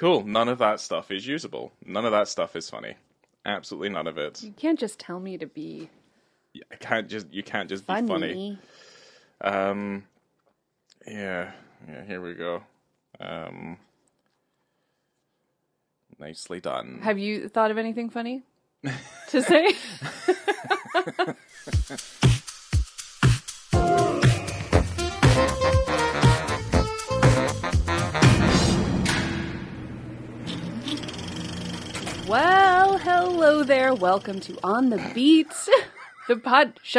Cool. None of that stuff is usable. None of that stuff is funny. Absolutely none of it. You can't just tell me to be You can't just be funny. Yeah, here we go. Nicely done. Have you thought of anything funny to say? Well, hello there. Welcome to On the Beat, the podcast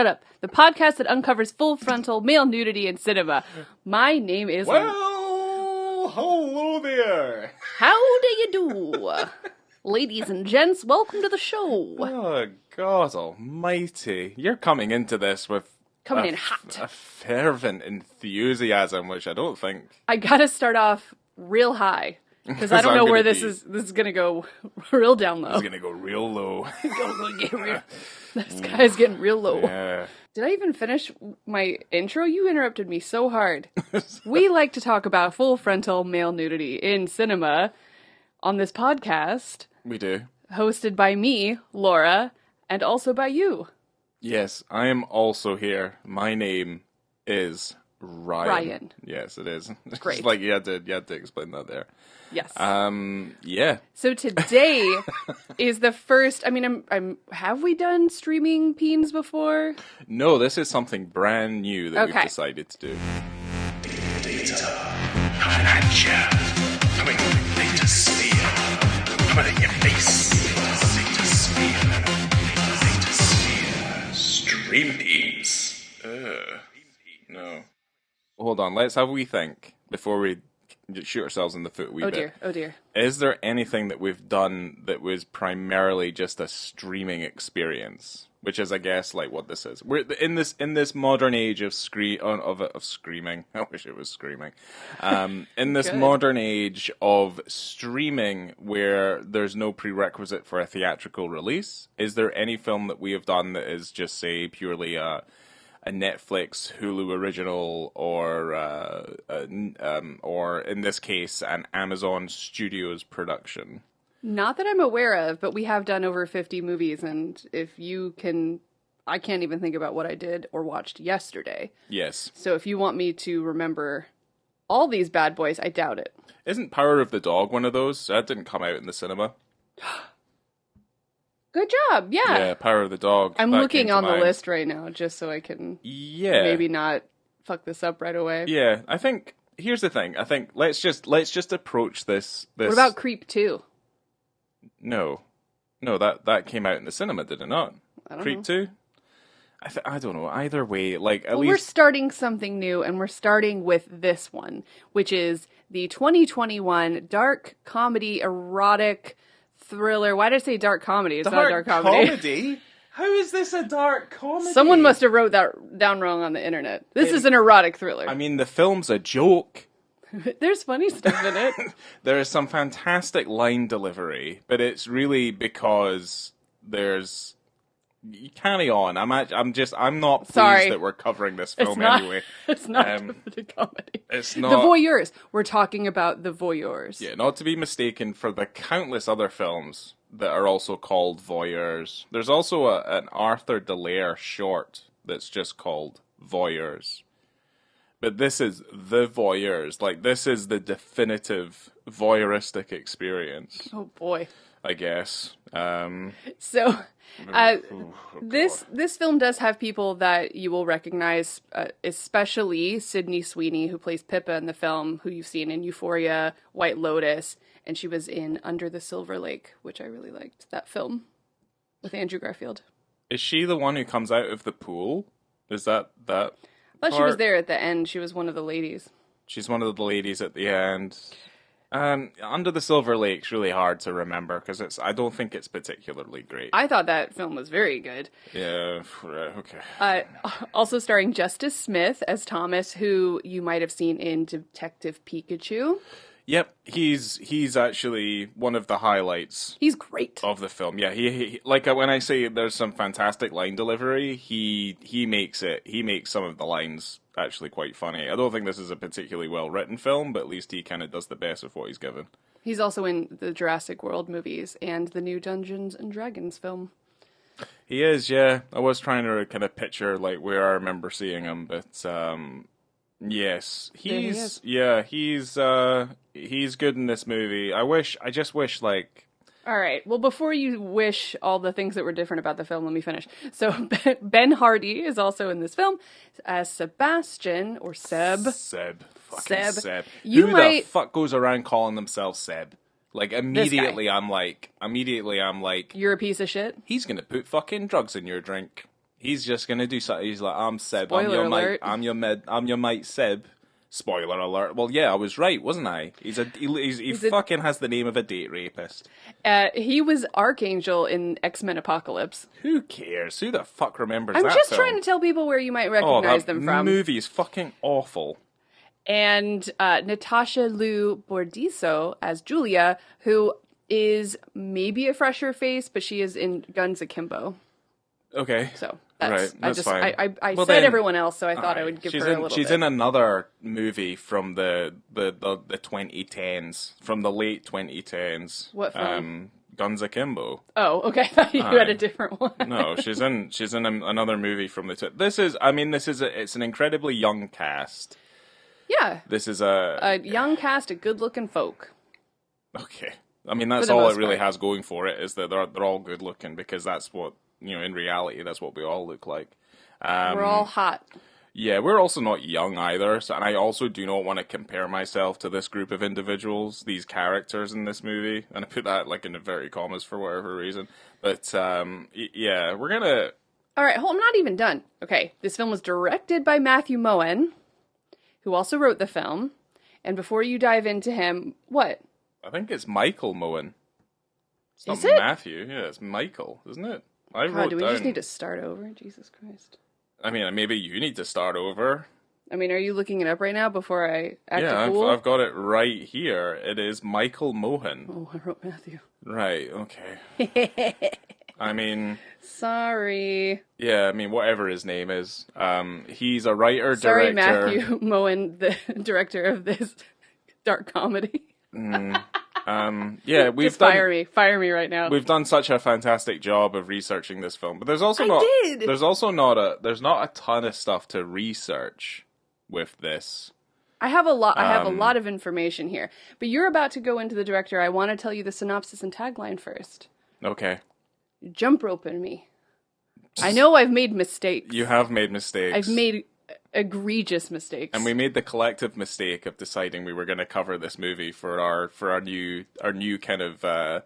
that uncovers full frontal male nudity in cinema. My name is... Well, hello there. How do you do? Ladies and gents, welcome to the show. Oh, God almighty. You're coming into this with... Coming in hot. A fervent enthusiasm, which I don't think... I gotta start off real high. Because I don't know where this is going to go real down low. It's going to go real low. This guy's getting real low. Yeah. Did I even finish my intro? You interrupted me so hard. We like to talk about full frontal male nudity in cinema on this podcast. We do. Hosted by me, Laura, and also by you. Yes, I am also here. My name is Ryan. Yes, it is. Great. It's like you had to explain that there. Yes. Yeah. So today is the first. I mean, have we done streaming Peens before? No, this is something brand new that we've decided to do. Data coming at you. Coming with data sphere. Coming at your face. Data sphere. Data sphere. Stream Peens. No. Hold on. Let's have a wee think before we shoot ourselves in the foot a wee bit. Oh dear. Is there anything that we've done that was primarily just a streaming experience? Which is, I guess, like what this is. We're in this modern age of screaming. I wish it was screaming. In this modern age of streaming, where there's no prerequisite for a theatrical release, is there any film that we have done that is just, say, purely a Netflix, Hulu original, or in this case, an Amazon Studios production? Not that I'm aware of, but we have done over 50 movies, and I can't even think about what I did or watched yesterday. Yes. So if you want me to remember all these bad boys, I doubt it. Isn't Power of the Dog one of those? That didn't come out in the cinema. Good job, yeah. Yeah, Power of the Dog. I'm looking on the list right now, just so I can maybe not fuck this up right away. Yeah, I think, here's the thing. I think, let's just approach this... What about Creep 2? No, that came out in the cinema, did it not? I don't Creep know. 2? I don't know. Either way, like, at well, least... we're starting something new, and we're starting with this one, which is the 2021 dark comedy erotic thriller. Why did I say dark comedy? It's not a dark comedy. How is this a dark comedy? Someone must have wrote that down wrong on the internet. This is an erotic thriller. I mean, the film's a joke. There's funny stuff in it. There is some fantastic line delivery, but it's really because there's... You carry on. I'm not pleased that we're covering this film anyway. It's not a comedy. It's not. The Voyeurs. We're talking about The Voyeurs. Yeah, not to be mistaken for the countless other films that are also called Voyeurs. There's also an Arthur Delaire short that's just called Voyeurs. But this is The Voyeurs. Like, this is the definitive voyeuristic experience. Oh, boy. I guess. This film does have people that you will recognize, especially Sydney Sweeney, who plays Pippa in the film, who you've seen in Euphoria, White Lotus, and she was in Under the Silver Lake, which I really liked, that film, with Andrew Garfield. Is she the one who comes out of the pool? Is that I thought she was there at the end. She was one of the ladies. She's one of the ladies at the end. Under the Silver Lake's really hard to remember because I don't think it's particularly great. I thought that film was very good. Yeah, okay. Also starring Justice Smith as Thomas, who you might have seen in Detective Pikachu. Yep, he's actually one of the highlights. He's great of the film. Yeah, he like when I say there's some fantastic line delivery, he makes some of the lines actually quite funny. I don't think this is a particularly well written film, but at least he kind of does the best of what he's given. He's also in the Jurassic World movies and the new Dungeons and Dragons film. He is, yeah. I was trying to kind of picture like where I remember seeing him, but yes, he's he's good in this movie. I just wish like. All right. Well, before you wish all the things that were different about the film, let me finish. So Ben Hardy is also in this film as Sebastian or Seb. Seb. Fucking Seb. Seb. You Who might... the fuck goes around calling themselves Seb? Like, immediately I'm like, You're a piece of shit. he's gonna put fucking drugs in your drink. He's just gonna do something. He's like, I'm Seb. Spoiler I'm your alert. mate. I'm your mate Seb. Spoiler alert. Well, yeah, I was right, wasn't I? He fucking has the name of a date rapist. He was Archangel in X-Men Apocalypse. Who cares? Who the fuck remembers I'm that just film? trying to tell people where you might Oh, recognize that them from. movie is fucking awful. And Natasha Lou Bordiso as Julia, who is maybe a fresher face, but she is in Guns Akimbo. Okay. So That's fine. I Well, said then- everyone else, so I thought I would give her a little She's bit. in another movie from the 2010s, from the late 2010s. What film? Guns Akimbo. Oh, okay. I thought you had a different one. No, she's in another movie from the. It's an incredibly young cast. Yeah. This is A young cast of good-looking folk. okay. I mean, that's the all most it really part. has going for it is that they're all good looking because that's what in reality that's what we all look like. We're all hot. Yeah, we're also not young either, so, and I also do not want to compare myself to this group of individuals, these characters in this movie, and I put that like in inverted commas for whatever reason. But yeah, we're gonna. All right, I'm not even done. Okay, this film was directed by Matthew Moen, who also wrote the film. And before you dive into him, what? I think it's Michael Moen. It's not Is it? Matthew. Yeah, it's Michael, isn't it? I God, wrote do we down. just need to start over? Jesus Christ. I mean, maybe you need to start over. I mean, are you looking it up right now before I act Yeah, a fool? I've got it right here. It is Michael Mohan. Oh, I wrote Matthew. Right, okay. I mean, Sorry. yeah, I mean, whatever his name is. He's a writer, Sorry, director. Matthew Moen, the director of this dark comedy. Yeah, we've Just done. fire me right now. We've done such a fantastic job of researching this film, but there's also there's not a ton of stuff to research with this. I have a lot of information here, but you're about to go into the director. I want to tell you the synopsis and tagline first. Okay. Jump roping me. I know I've made mistakes. You have made mistakes. I've made egregious mistakes. and we made the collective mistake of deciding we were going to cover this movie for our new kind of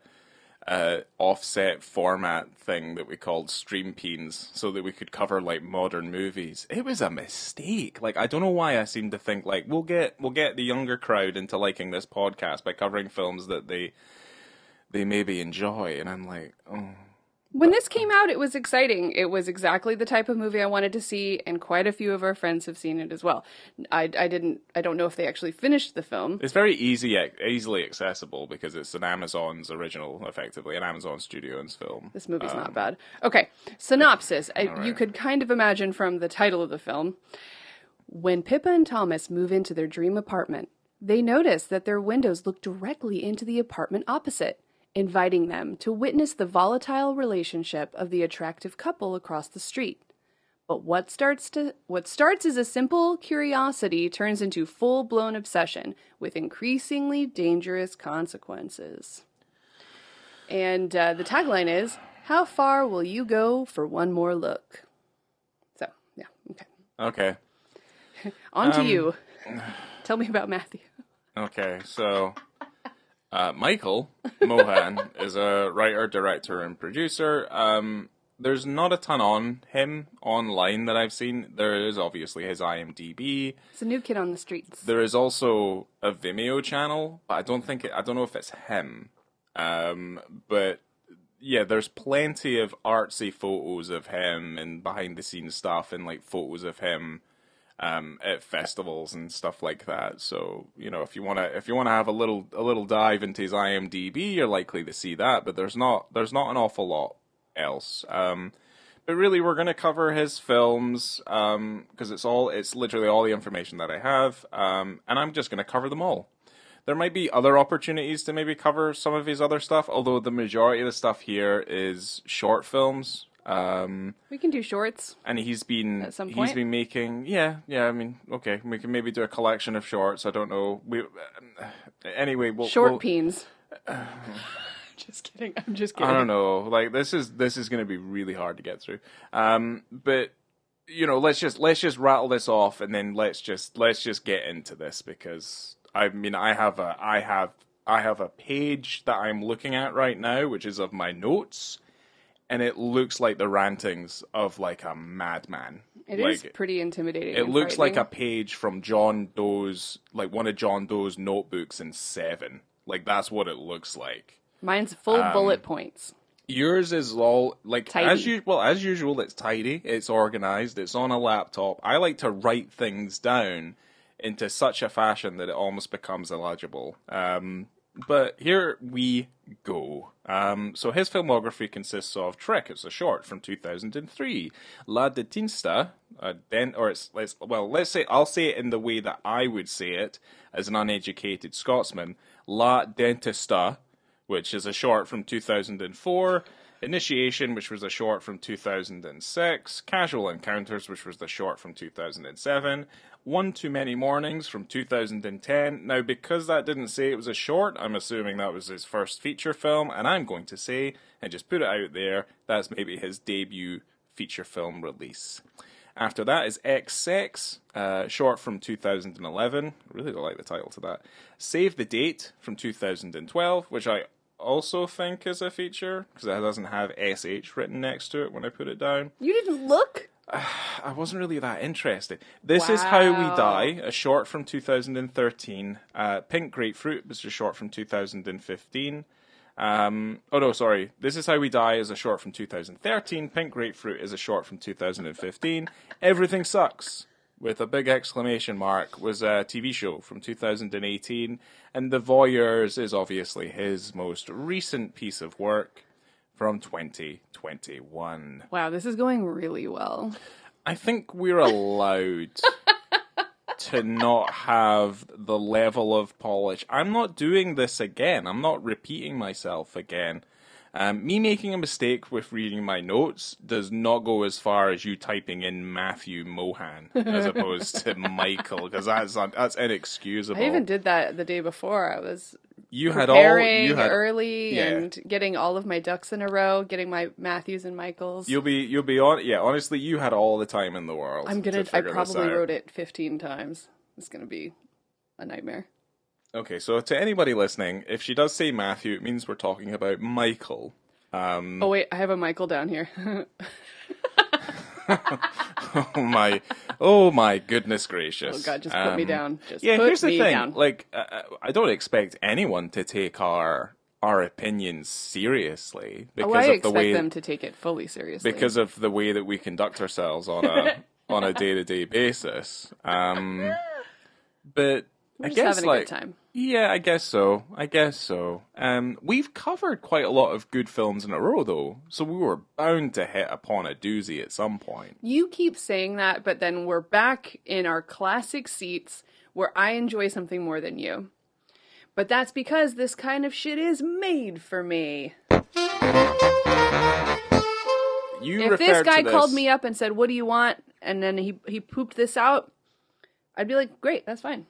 offset format thing that we called Stream Peens, so that we could cover like modern movies. It was a mistake. Like, I don't know why I seem to think like we'll get the younger crowd into liking this podcast by covering films that they maybe enjoy, and I'm like, oh. When this came out, it was exciting. It was exactly the type of movie I wanted to see, and quite a few of our friends have seen it as well. I don't know if they actually finished the film. It's very easily accessible because it's an Amazon's original, effectively, an Amazon Studios film. This movie's not bad. Okay, synopsis. right. You could kind of imagine from the title of the film. When Pippa and Thomas move into their dream apartment, they notice that their windows look directly into the apartment opposite, inviting them to witness the volatile relationship of the attractive couple across the street. But what starts as a simple curiosity turns into full-blown obsession with increasingly dangerous consequences. And the tagline is, "How far will you go for one more look?" So, yeah, okay. Okay. On to you. Tell me about Matthew. Okay, so Michael Mohan is a writer, director, and producer. There's not a ton on him online that I've seen. There is obviously his IMDb. It's a new kid on the streets. There is also a Vimeo channel, but I don't know if it's him. But yeah, there's plenty of artsy photos of him and behind the scenes stuff, and like photos of him at festivals and stuff like that. So, if you wanna have a little dive into his IMDb, you're likely to see that. But there's not an awful lot else. But really, we're gonna cover his films because it's literally all the information that I have, and I'm just gonna cover them all. There might be other opportunities to maybe cover some of his other stuff, although the majority of the stuff here is short films. We can do shorts. And he's been at some point. He's been making I mean, okay, we can maybe do a collection of shorts. I don't know. Anyway, we'll Peens. Just kidding. I'm just kidding. I don't know. Like this is going to be really hard to get through. But let's just rattle this off, and then let's just get into this, because I mean I have a page that I'm looking at right now, which is of my notes. And it looks like the rantings of like a madman. It is pretty intimidating. It looks like a page from John Doe's, like one of John Doe's notebooks in Seven. Like that's what it looks like. Mine's full bullet points. Yours is all like tidy. as usual. It's tidy. It's organized. It's on a laptop. I like to write things down into such a fashion that it almost becomes illegible. But here we go. So his filmography consists of Trek, it's a short from 2003. La Detinsta, let's say, I'll say it in the way that I would say it as an uneducated Scotsman. La Dentista, which is a short from 2004. Initiation, which was a short from 2006. Casual Encounters, which was the short from 2007. One Too Many Mornings from 2010. Now, because that didn't say it was a short, I'm assuming that was his first feature film, and I'm going to say, and just put it out there, that's maybe his debut feature film release. After that is X-Sex, short from 2011. I really don't like the title to that. Save the Date from 2012, which I also think is a feature, because it doesn't have SH written next to it when I put it down. You didn't look? I wasn't really that interested. This is How We Die, a short from 2013. Pink Grapefruit was a short from 2015. This is How We Die is a short from 2013. Pink Grapefruit is a short from 2015. Everything Sucks, with a big exclamation mark, was a TV show from 2018. And The Voyeurs is obviously his most recent piece of work from 2021. Wow, this is going really well. I think we're allowed to not have the level of polish. I'm not doing this again. I'm not repeating myself again. Me making a mistake with reading my notes does not go as far as you typing in Matthew Mohan as opposed to Michael, because that's inexcusable. I even did that the day before. I was you preparing had early and getting all of my ducks in a row, getting my Matthews and Michaels. You'll be on. Yeah, honestly, you had all the time in the world. I probably wrote it 15 times. It's gonna be a nightmare. Okay, so to anybody listening, if she does say Matthew, it means we're talking about Michael. Oh wait, I have a Michael down here. Oh my goodness gracious! Oh God, just put me down. Here's the thing. Down. Like, I don't expect anyone to take our opinions seriousbut I expect them to take it fully seriously because of the way that we conduct ourselves on a day-to-day basis. But we're just having a good time. Yeah, I guess so. We've covered quite a lot of good films in a row, though, so we were bound to hit upon a doozy at some point. You keep saying that, but then we're back in our classic seats where I enjoy something more than you. But that's because this kind of shit is made for me. If this guy called me up and said, "What do you want?" and then he pooped this out, I'd be like, "Great, that's fine."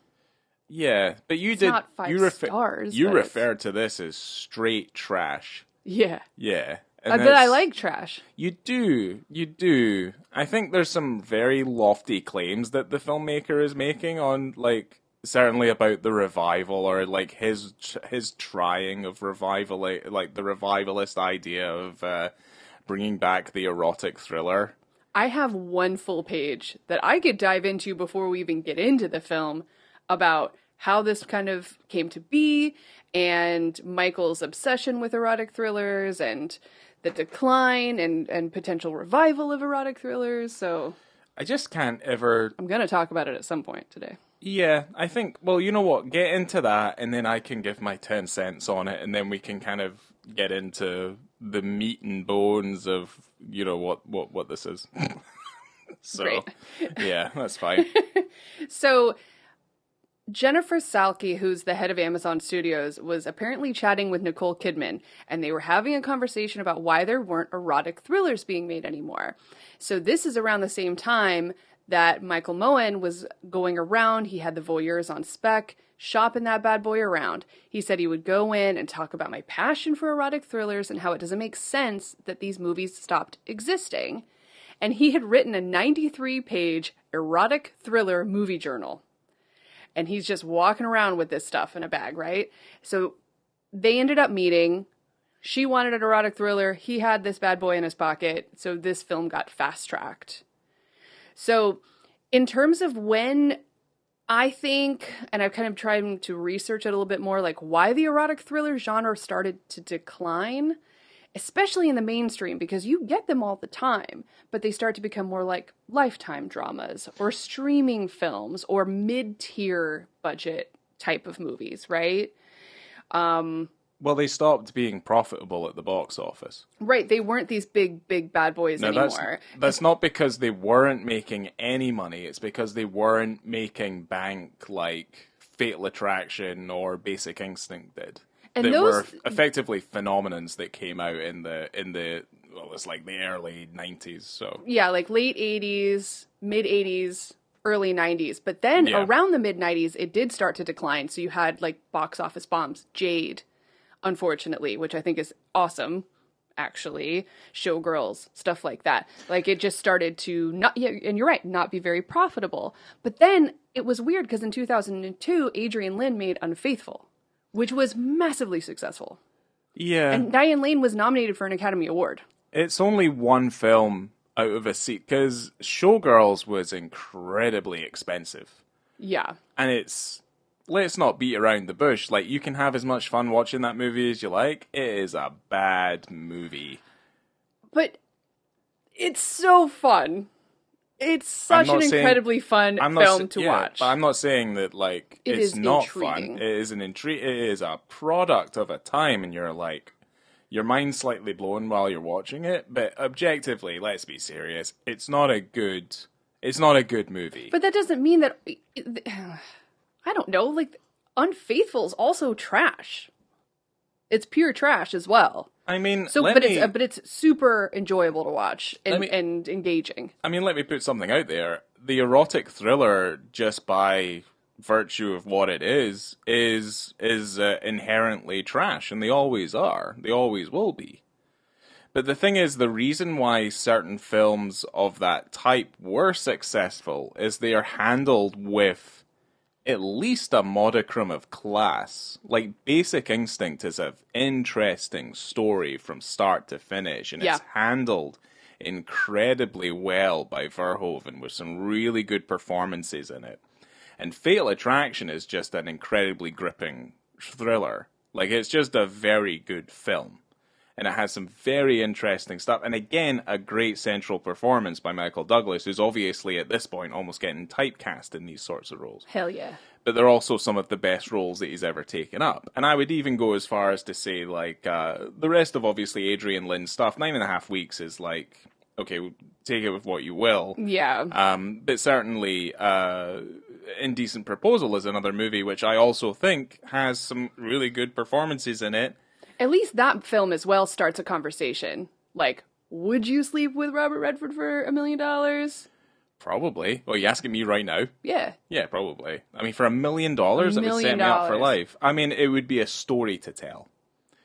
Yeah, but you it's did. Not five stars. You referred to this as straight trash. Yeah. Yeah. But I like trash. You do. I think there's some very lofty claims that the filmmaker is making on, like, certainly about the revival, or like his trying of revival, like the revivalist idea of bringing back the erotic thriller. I have one full page that I could dive into before we even get into the film about how this kind of came to be, and Michael's obsession with erotic thrillers, and the decline and potential revival of erotic thrillers. So I just can't ever... I'm going to talk about it at some point today. Yeah, I think, well, you know what, get into that, and then I can give my 10 cents on it, and then we can kind of get into the meat and bones of, you know, what this is. So, Great. Yeah, that's fine. So... Jennifer Salke, who's the head of Amazon Studios, was apparently chatting with Nicole Kidman, and they were having a conversation about why there weren't erotic thrillers being made anymore. So this is around the same time that Michael Moen was going around. He had the Voyeurs on spec, shopping that bad boy around. He said he would go in and talk about my passion for erotic thrillers and how it doesn't make sense that these movies stopped existing. And he had written a 93-page erotic thriller movie journal. And he's just walking around with this stuff in a bag, right? So they ended up meeting. She wanted an erotic thriller. He had this bad boy in his pocket. So this film got fast-tracked. So in terms of when I think, and I've kind of tried to research it a little bit more, like why the erotic thriller genre started to decline, especially in the mainstream, because you get them all the time, but they start to become more like Lifetime dramas or streaming films or mid-tier budget type of movies, right? Well, they stopped being profitable at the box office. Right, they weren't these big bad boys anymore. That's not because they weren't making any money, it's because they weren't making bank like Fatal Attraction or Basic Instinct did. And that were effectively phenomenons that came out in the well, it's like the early 90s. So yeah, like late 80s, mid 80s, early 90s. But then around the mid 90s, it did start to decline. So you had like box office bombs, Jade, unfortunately, which I think is awesome, actually. Showgirls, stuff like that. Like it just started to not, yeah, and you're right, not be very profitable. But then it was weird because in 2002, Adrian Lyne made Unfaithful, which was massively successful. Yeah. And Diane Lane was nominated for an Academy Award. It's only one film out of a seat, because Showgirls was incredibly expensive. Yeah. And let's not beat around the bush. Like, you can have as much fun watching that movie as you like. It is a bad movie. But it's so fun. It's such an incredibly fun film to watch. But I'm not saying that, like, it's not intriguing. Fun. It is it is a product of a time, and you're like, your mind's slightly blown while you're watching it, but objectively, let's be serious, it's not a good movie. But that doesn't mean that, I don't know, like, Unfaithful's also trash. It's pure trash as well. I mean, but it's super enjoyable to watch and engaging. I mean, let me put something out there. The erotic thriller, just by virtue of what it is inherently trash, and they always are. They always will be. But the thing is, the reason why certain films of that type were successful is they are handled with at least a modicum of class. Like, Basic Instinct is an interesting story from start to finish, and it's handled incredibly well by Verhoeven with some really good performances in it. And Fatal Attraction is just an incredibly gripping thriller. Like, it's just a very good film. And it has some very interesting stuff. And again, a great central performance by Michael Douglas, who's obviously at this point almost getting typecast in these sorts of roles. Hell yeah. But they're also some of the best roles that he's ever taken up. And I would even go as far as to say, like, the rest of obviously Adrian Lyne's stuff, 9.5 Weeks is like, okay, take it with what you will. Yeah. But certainly, Indecent Proposal is another movie which I also think has some really good performances in it. At least that film as well starts a conversation. Like, would you sleep with Robert Redford for $1 million? Probably. Well, you asking me right now? Yeah. Yeah, probably. I mean, for $1 million, it would set me up for life. I mean, it would be a story to tell.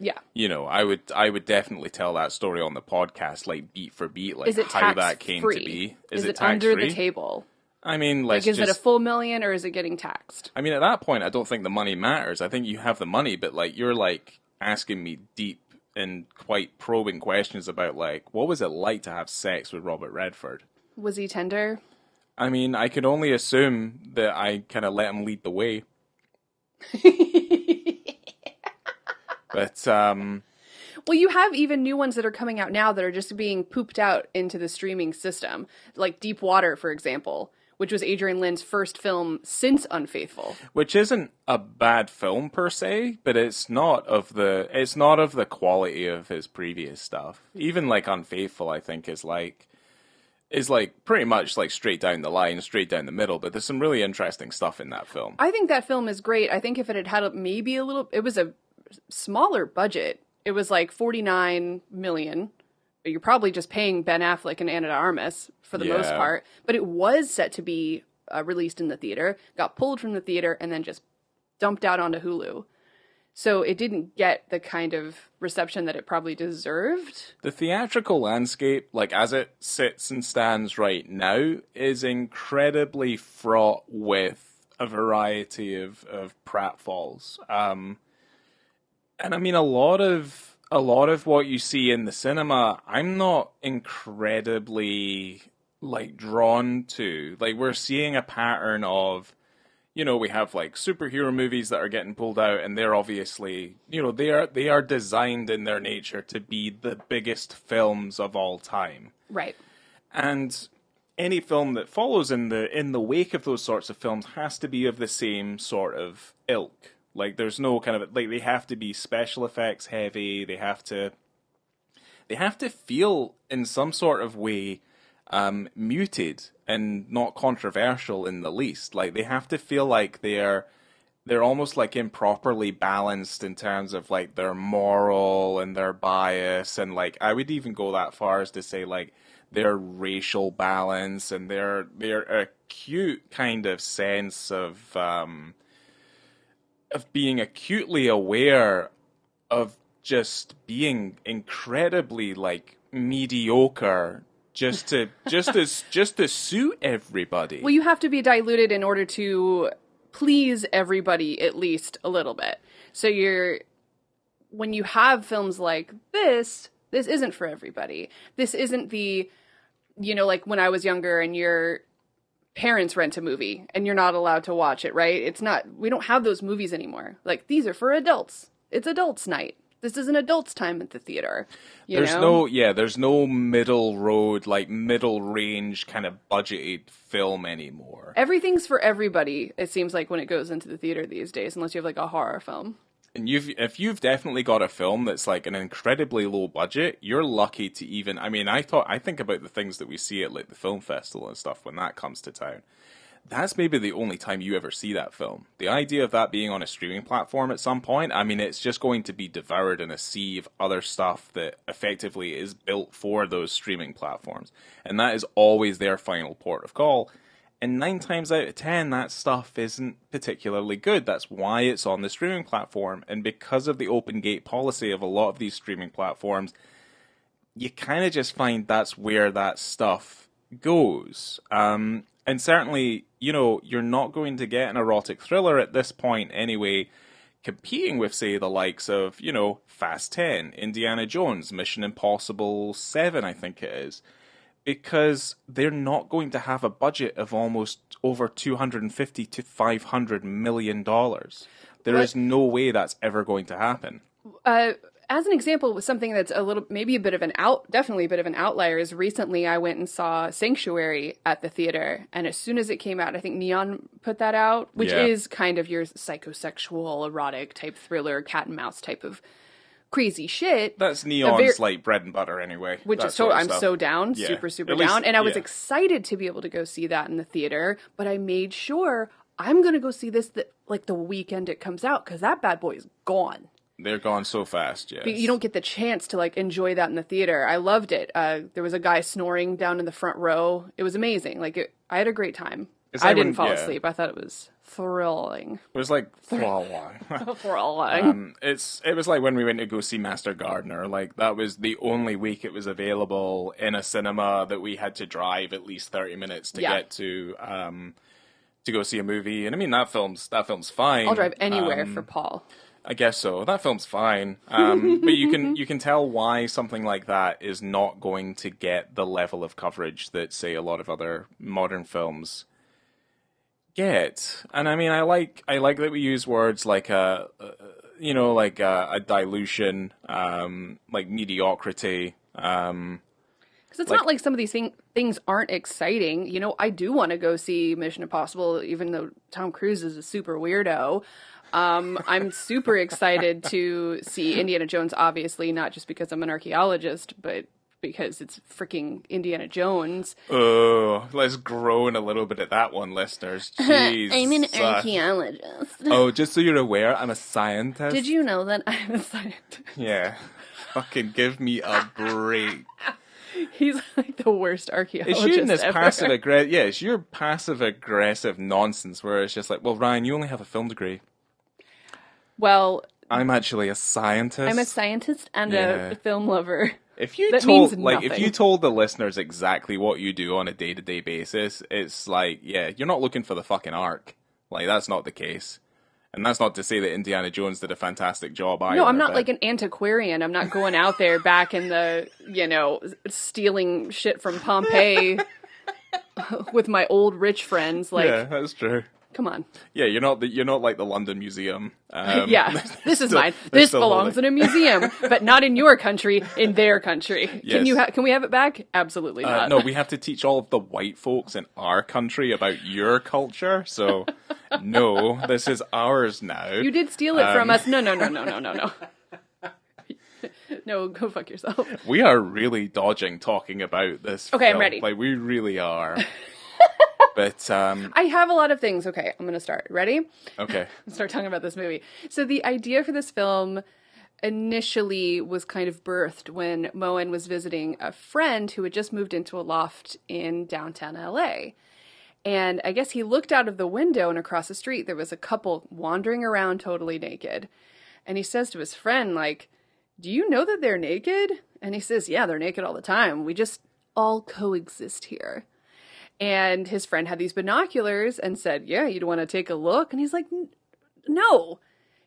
Yeah. You know, I would definitely tell that story on the podcast, like beat for beat, like how that came to be. Is it under the table? I mean, like, is it a full million or is it getting taxed? I mean, at that point, I don't think the money matters. I think you have the money, but like, you're like asking me deep and quite probing questions about, like, what was it like to have sex with Robert Redford? Was he tender? I mean, I could only assume that I kind of let him lead the way. But, well, you have even new ones that are coming out now that are just being pooped out into the streaming system. Like Deep Water, for example, which was Adrian Lyne's first film since Unfaithful. Which isn't a bad film per se, but it's not of the quality of his previous stuff. Even like Unfaithful, I think, is like, is like pretty much like straight down the line, straight down the middle, but there's some really interesting stuff in that film. I think that film is great. I think if it had had maybe a little, it was a smaller budget. It was like 49 million. You're probably just paying Ben Affleck and Ana de Armas for the most part. But it was set to be released in the theater, got pulled from the theater, and then just dumped out onto Hulu. So it didn't get the kind of reception that it probably deserved. The theatrical landscape, like as it sits and stands right now, is incredibly fraught with a variety of pratfalls. And I mean, a lot of what you see in the cinema, I'm not incredibly like drawn to. Like, we're seeing a pattern of, you know, we have like superhero movies that are getting pulled out, and they're obviously, you know, they are designed in their nature to be the biggest films of all time. Right. And any film that follows in the wake of those sorts of films has to be of the same sort of ilk. Like, there's no kind of, like, they have to be special effects heavy. They have to feel in some sort of way muted and not controversial in the least. Like, they have to feel like they're almost like improperly balanced in terms of like their moral and their bias, and like I would even go that far as to say like their racial balance and their acute kind of sense of being acutely aware of just being incredibly like mediocre just to suit everybody. Well, you have to be diluted in order to please everybody at least a little bit. So when you have films like this isn't for everybody. This isn't the, you know, like when I was younger and your parents rent a movie and you're not allowed to watch it, right? It's not, we don't have those movies anymore. Like, these are for adults. It's adults' night. This is an adult's time at the theater. There's no middle road, like middle range kind of budgeted film anymore. Everything's for everybody, it seems like, when it goes into the theater these days, unless you have like a horror film. And if you've definitely got a film that's like an incredibly low budget, you're lucky to even, I mean, I think about the things that we see at like the film festival and stuff when that comes to town. That's maybe the only time you ever see that film. The idea of that being on a streaming platform at some point, I mean, it's just going to be devoured in a sea of other stuff that effectively is built for those streaming platforms. And that is always their final port of call. And 9 times out of 10, that stuff isn't particularly good. That's why it's on the streaming platform. And because of the open gate policy of a lot of these streaming platforms, you kind of just find that's where that stuff goes. And certainly, you know, you're not going to get an erotic thriller at this point anyway, competing with, say, the likes of, you know, Fast 10, Indiana Jones, Mission Impossible 7, I think it is, because they're not going to have a budget of almost over $250 to $500 million. There is no way that's ever going to happen. As an example, with something that's definitely a bit of an outlier, is recently I went and saw Sanctuary at the theater, and as soon as it came out, I think Neon put that out, which is kind of your psychosexual, erotic type thriller, cat and mouse type of crazy shit. That's Neon's like bread and butter anyway. Which is I'm so down, super down, and I was excited to be able to go see that in the theater, but I made sure I'm going to go see this like the weekend it comes out, because that bad boy is gone. They're gone so fast, yes. You don't get the chance to like enjoy that in the theater. I loved it. There was a guy snoring down in the front row. It was amazing. Like, I had a great time. I didn't fall asleep. I thought it was thrilling. It was like thrilling. Thrilling. It was like when we went to go see Master Gardener. Like, that was the only week it was available in a cinema that we had to drive at least 30 minutes to get to go see a movie. And I mean, that film's fine. I'll drive anywhere for Paul. I guess so. That film's fine. But you can tell why something like that is not going to get the level of coverage that, say, a lot of other modern films get. And I mean, I like that we use words like a dilution, like mediocrity. Because it's not like some of these things aren't exciting. You know, I do want to go see Mission Impossible, even though Tom Cruise is a super weirdo. I'm super excited to see Indiana Jones, obviously, not just because I'm an archaeologist, but because it's freaking Indiana Jones. Oh, let's groan a little bit at that one, listeners. Jeez. I'm an archaeologist. Oh, just so you're aware, I'm a scientist. Did you know that I'm a scientist? Yeah. Fucking give me a break. He's like the worst archaeologist It's you in this ever. passive-aggressive... Yeah, it's your passive-aggressive nonsense where it's just like, well, Ryan, you only have a film degree. Well, I'm actually a scientist. I'm a scientist and Yeah. a film lover. If you That told, means like, if nothing. you told the listeners exactly what you do on a day-to-day basis, it's like, yeah, you're not looking for the fucking arc. Like, that's not the case. And that's not to say that Indiana Jones did a fantastic job either. No, I'm not but- like an antiquarian. I'm not going out there back in the, stealing shit from Pompeii with my old rich friends. Like, Yeah, that's true. come on. Yeah, you're not like the London Museum. Yeah, this is still- mine. they're This still belongs in holding- a museum, but not in your country, in their country. Yes. Can we have it back? Absolutely not. No, we have to teach all of the white folks in our country about your culture. So, no, this is ours now. You did steal it from us. No. No, go fuck yourself. We are really dodging talking about this. Okay, I'm film. ready. Like, we really are. But I have a lot of things. Okay, I'm going to start. Ready? okay. Start talking about this movie. So the idea for this film initially was kind of birthed when Moen was visiting a friend who had just moved into a loft in downtown LA. And I guess he looked out of the window and across the street there was a couple wandering around totally naked. And he says to his friend, like, "Do you know that they're naked?" And he says, "Yeah, they're naked all the time. We just all coexist here." And his friend had these binoculars and said, "Yeah, you'd want to take a look?" And he's like, "No."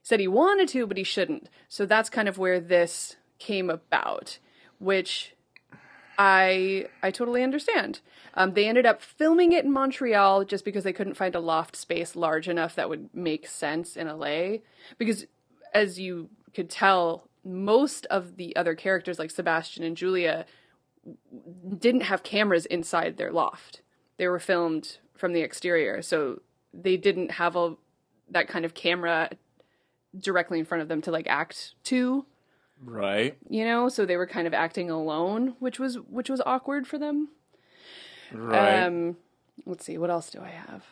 He said he wanted to, but he shouldn't. So that's kind of where this came about, which I totally understand. They ended up filming it in Montreal just because they couldn't find a loft space large enough that would make sense in LA. Because as you could tell, most of the other characters like Sebastian and Julia didn't have cameras inside their loft. They were filmed from the exterior, so they didn't have that kind of camera directly in front of them to like act to, Right. so they were kind of acting alone, which was awkward for them. Right. Let's see, what else do I have?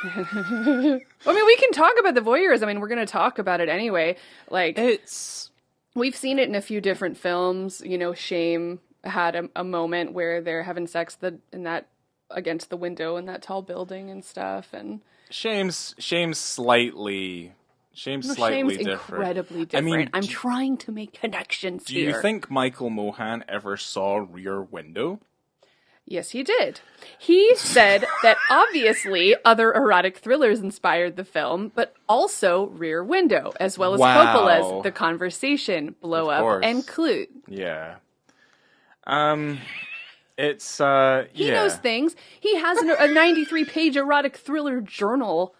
I mean, we can talk about the voyeurs. I mean, we're going to talk about it anyway. Like, It's... we've seen it in a few different films. Shame had a moment where they're having sex against the window in that tall building and stuff, and Shame's slightly Shame's different. incredibly different. I mean, I'm trying to make connections Do here. you think Michael Mohan ever saw Rear Window? Yes, he did. He said that obviously other erotic thrillers inspired the film, but also Rear Window, as well as Wow. Coppola's The Conversation, Blow Of Up, course. and Clute. Yeah. It's He yeah. knows things. He has a 93-page erotic thriller journal.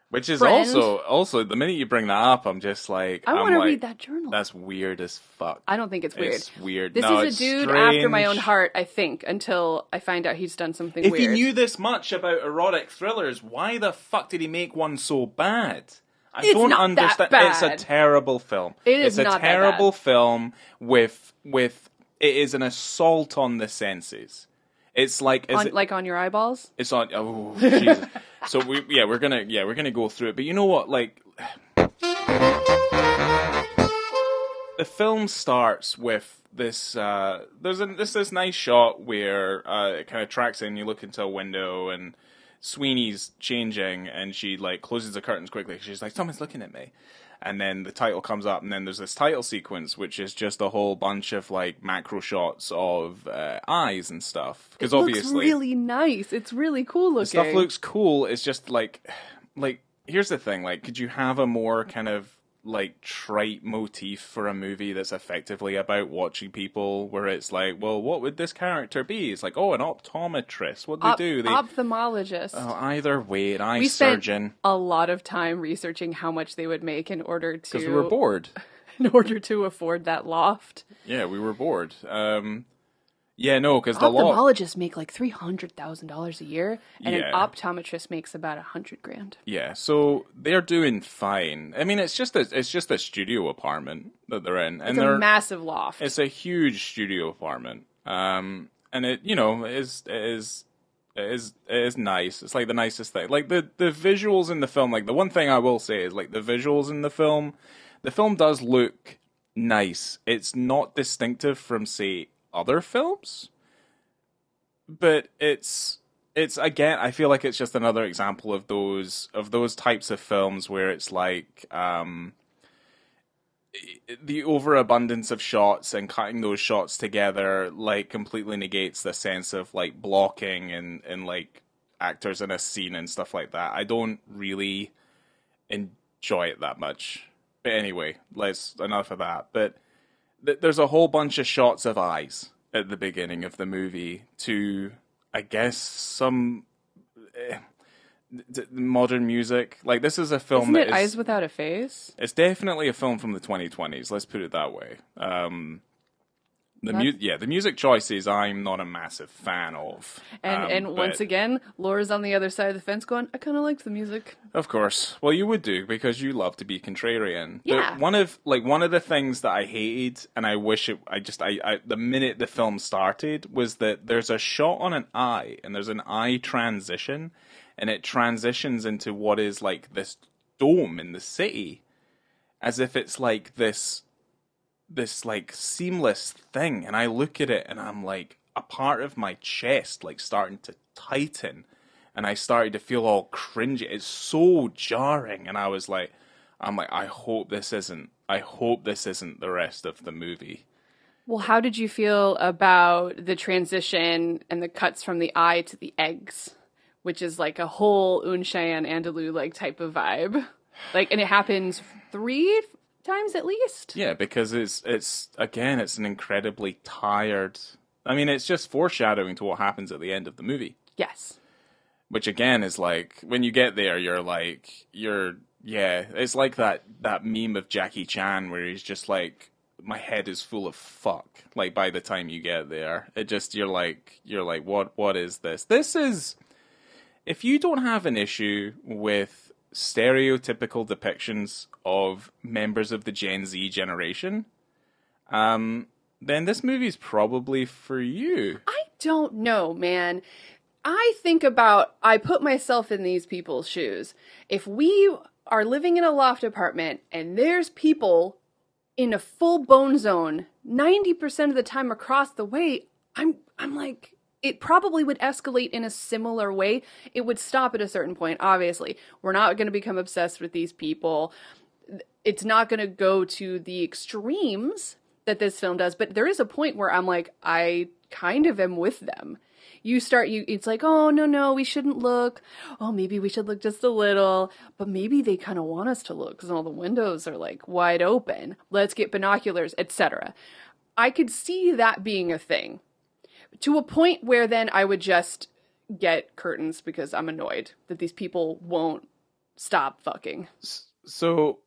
Which is friend. also the minute you bring that up, I'm just like I I'm want to like, read that journal. That's weird as fuck. I don't think it's weird. It's weird. This No, is a it's dude after my own strange. heart, I think, until I find out he's done something If weird. he knew this much about erotic thrillers, why the fuck did he make one so bad? I It's don't not that understand. bad. It's a terrible film. It is It's not a that terrible bad. film with it is an assault on the senses. It's like on your eyeballs? it's on. Oh, Jesus. So we're gonna go through it. But you know what? Like, the film starts with this. There's this nice shot where it kind of tracks in. You look into a window and Sweeney's changing, and she like closes the curtains quickly. She's like, "Someone's looking at me." And then the title comes up, and then there's this title sequence, which is just a whole bunch of like macro shots of eyes and stuff. Because obviously, Looks really nice. It's really cool looking. stuff looks cool. It's just like here's the thing. Like, could you have a more kind of like trite motif for a movie that's effectively about watching people, where it's like, well, what would this character be? It's like, oh, an optometrist. What do they do? They Ophthalmologist. either way, an eye We spent surgeon. a lot of time researching how much they would make in order to Because we were bored. in order to afford that loft. Yeah, we were bored. Yeah, no, because the law... Ophthalmologists make like $300,000 a year, and an Yeah. optometrist makes about $100,000. Yeah, so they're doing fine. I mean, it's just a studio apartment that they're in, and It's a massive loft. it's a huge studio apartment. And it, you know, it is nice. It's like the nicest thing. Like the visuals in the film. Like the one thing I will say is like the visuals in the film. The film does look nice. It's not distinctive from, say, other films, but it's again, I feel like it's just another example of those types of films where it's like the overabundance of shots and cutting those shots together like completely negates the sense of like blocking and like actors in a scene and stuff like that. I don't really enjoy it that much. But anyway, enough of that. But there's a whole bunch of shots of eyes at the beginning of the movie to, I guess, some modern music. Like, this is a film Isn't it Eyes Without a Face? It's definitely a film from the 2020s, let's put it that way. The music choices I'm not a massive fan of. And once again, Laura's on the other side of the fence going, I kind of liked the music. Of course. Well, you would do, because you love to be contrarian. Yeah. But one of the things that I hated, and I wish the minute the film started, was that there's a shot on an eye, and there's an eye transition, and it transitions into what is like this dome in the city, as if it's like this like seamless thing, and I look at it and I'm like, a part of my chest like starting to tighten, and I started to feel all cringy. It's so jarring, and I'm like, I hope this isn't the rest of the movie. Well, how did you feel about the transition and the cuts from the eye to the eggs, which is like a whole Un Chien Andalou like type of vibe? Like, and it happens 3 times at least. Yeah, because it's an incredibly tired. I mean, it's just foreshadowing to what happens at the end of the movie. Yes. Which again is like, when you get there, it's like that meme of Jackie Chan where he's just like, my head is full of fuck. Like, by the time you get there, you're like, what is this? This is, if you don't have an issue with stereotypical depictions of members of the Gen Z generation, then this movie's probably for you. I don't know, man. I put myself in these people's shoes. If we are living in a loft apartment and there's people in a full bone zone 90% of the time across the way, I'm like, it probably would escalate in a similar way. It would stop at a certain point, obviously. We're not going to become obsessed with these people. It's not going to go to the extremes that this film does, but there is a point where I'm like, I kind of am with them. It's like, oh, no, we shouldn't look. Oh, maybe we should look just a little. But maybe they kind of want us to look because all the windows are like wide open. Let's get binoculars, etc. I could see that being a thing. To a point where then I would just get curtains because I'm annoyed that these people won't stop fucking. So,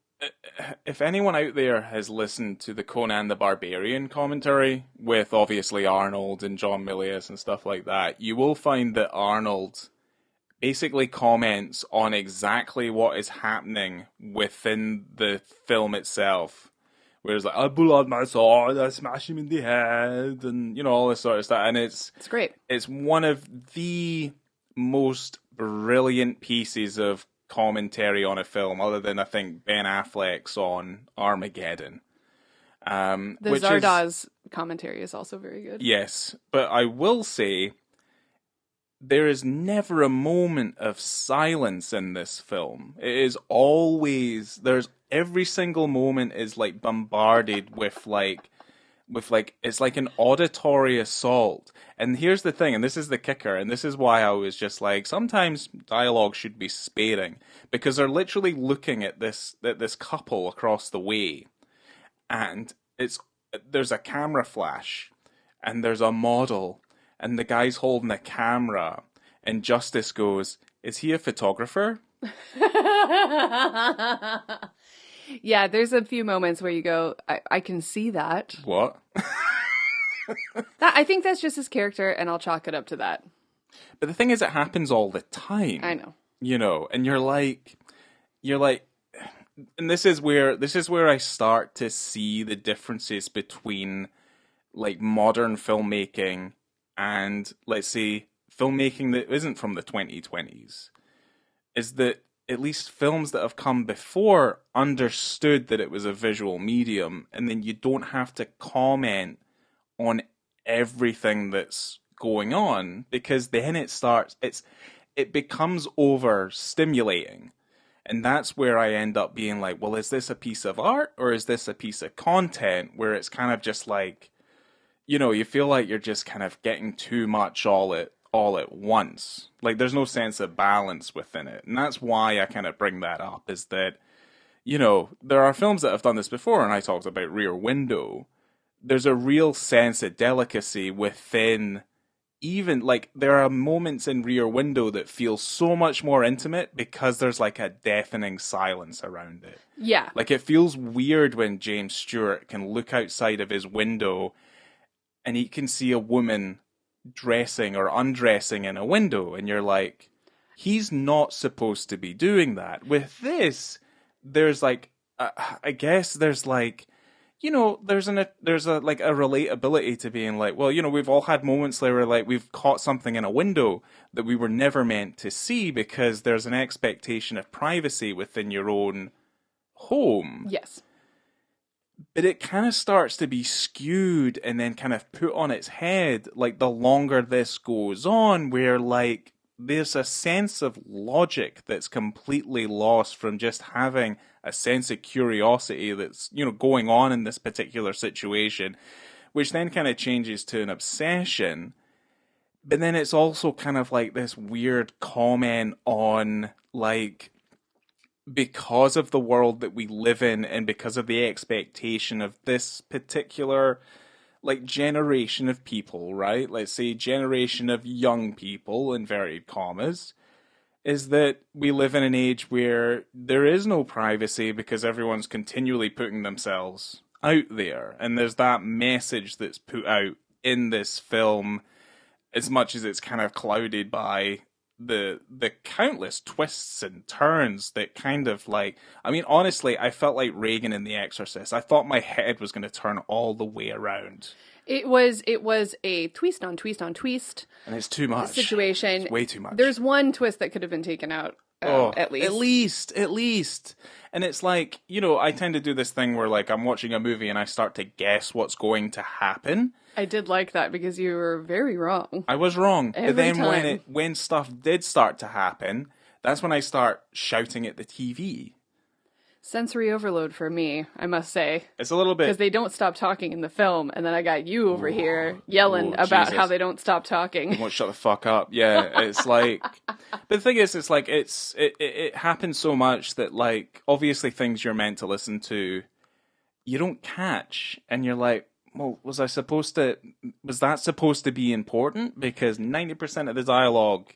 if anyone out there has listened to the Conan the Barbarian commentary with obviously Arnold and John Milius and stuff like that, you will find that Arnold basically comments on exactly what is happening within the film itself. Whereas, like, I pull out my sword, I smash him in the head, and, you know, all this sort of stuff. And it's great. It's one of the most brilliant pieces of commentary on a film, other than, I think, Ben Affleck's on Armageddon. The Zardoz commentary is also very good. Yes, but I will say, there is never a moment of silence in this film. It is always, every single moment is like bombarded with it's like an auditory assault. And here's the thing, and this is the kicker, and this is why I was just like, sometimes dialogue should be sparing, because they're literally looking at this couple across the way, and there's a camera flash, and there's a model, and the guy's holding a camera, and Justice goes, "Is he a photographer?" Yeah, there's a few moments where you go, I can see that. What? I think that's just his character, and I'll chalk it up to that. But the thing is, it happens all the time. I know. You know, and you're like, and this is where I start to see the differences between like modern filmmaking and, let's say, filmmaking that isn't from the 2020s. Is that at least films that have come before understood that it was a visual medium, and then you don't have to comment on everything that's going on, because then it becomes overstimulating. And that's where I end up being like, well, is this a piece of art or is this a piece of content, where it's kind of just like, you know, you feel like you're just kind of getting too much all at once. Like there's no sense of balance within it. And that's why I kind of bring that up, is that, you know, there are films that have done this before, and I talked about Rear Window. There's a real sense of delicacy within, even like there are moments in Rear Window that feel so much more intimate because there's like a deafening silence around it. Yeah. Like it feels weird when James Stewart can look outside of his window and he can see a woman dressing or undressing in a window, and you're like, he's not supposed to be doing that. With this, there's like, I guess there's like, you know, there's a like a relatability to being like, well, you know, we've all had moments where like we've caught something in a window that we were never meant to see, because there's an expectation of privacy within your own home. Yes. But it kind of starts to be skewed and then kind of put on its head, like the longer this goes on, where like there's a sense of logic that's completely lost from just having a sense of curiosity that's, you know, going on in this particular situation, which then kind of changes to an obsession. But then it's also kind of like this weird comment on, like, because of the world that we live in and because of the expectation of this particular, like, generation of people, right? Let's say generation of young people, inverted commas, is that we live in an age where there is no privacy because everyone's continually putting themselves out there. And there's that message that's put out in this film, as much as it's kind of clouded by the countless twists and turns that kind of like, I mean, honestly, I felt like Reagan in The Exorcist. I thought my head was going to turn all the way around. It was a twist on twist on twist. And it's too much. Situation. It's way too much. There's one twist that could have been taken out, at least. At least. And it's like, you know, I tend to do this thing where like I'm watching a movie and I start to guess what's going to happen. I did like that because you were very wrong. I was wrong. Every but then time. when stuff did start to happen, that's when I start shouting at the TV. Sensory overload for me, I must say. It's a little bit... Because they don't stop talking in the film, and then I got you over here yelling about Jesus. how they don't stop talking. You won't shut the fuck up. Yeah, it's like... But the thing is, it's like, it happens so much that, like, obviously things you're meant to listen to, you don't catch. And you're like, well, was that supposed to be important? Because 90% of the dialogue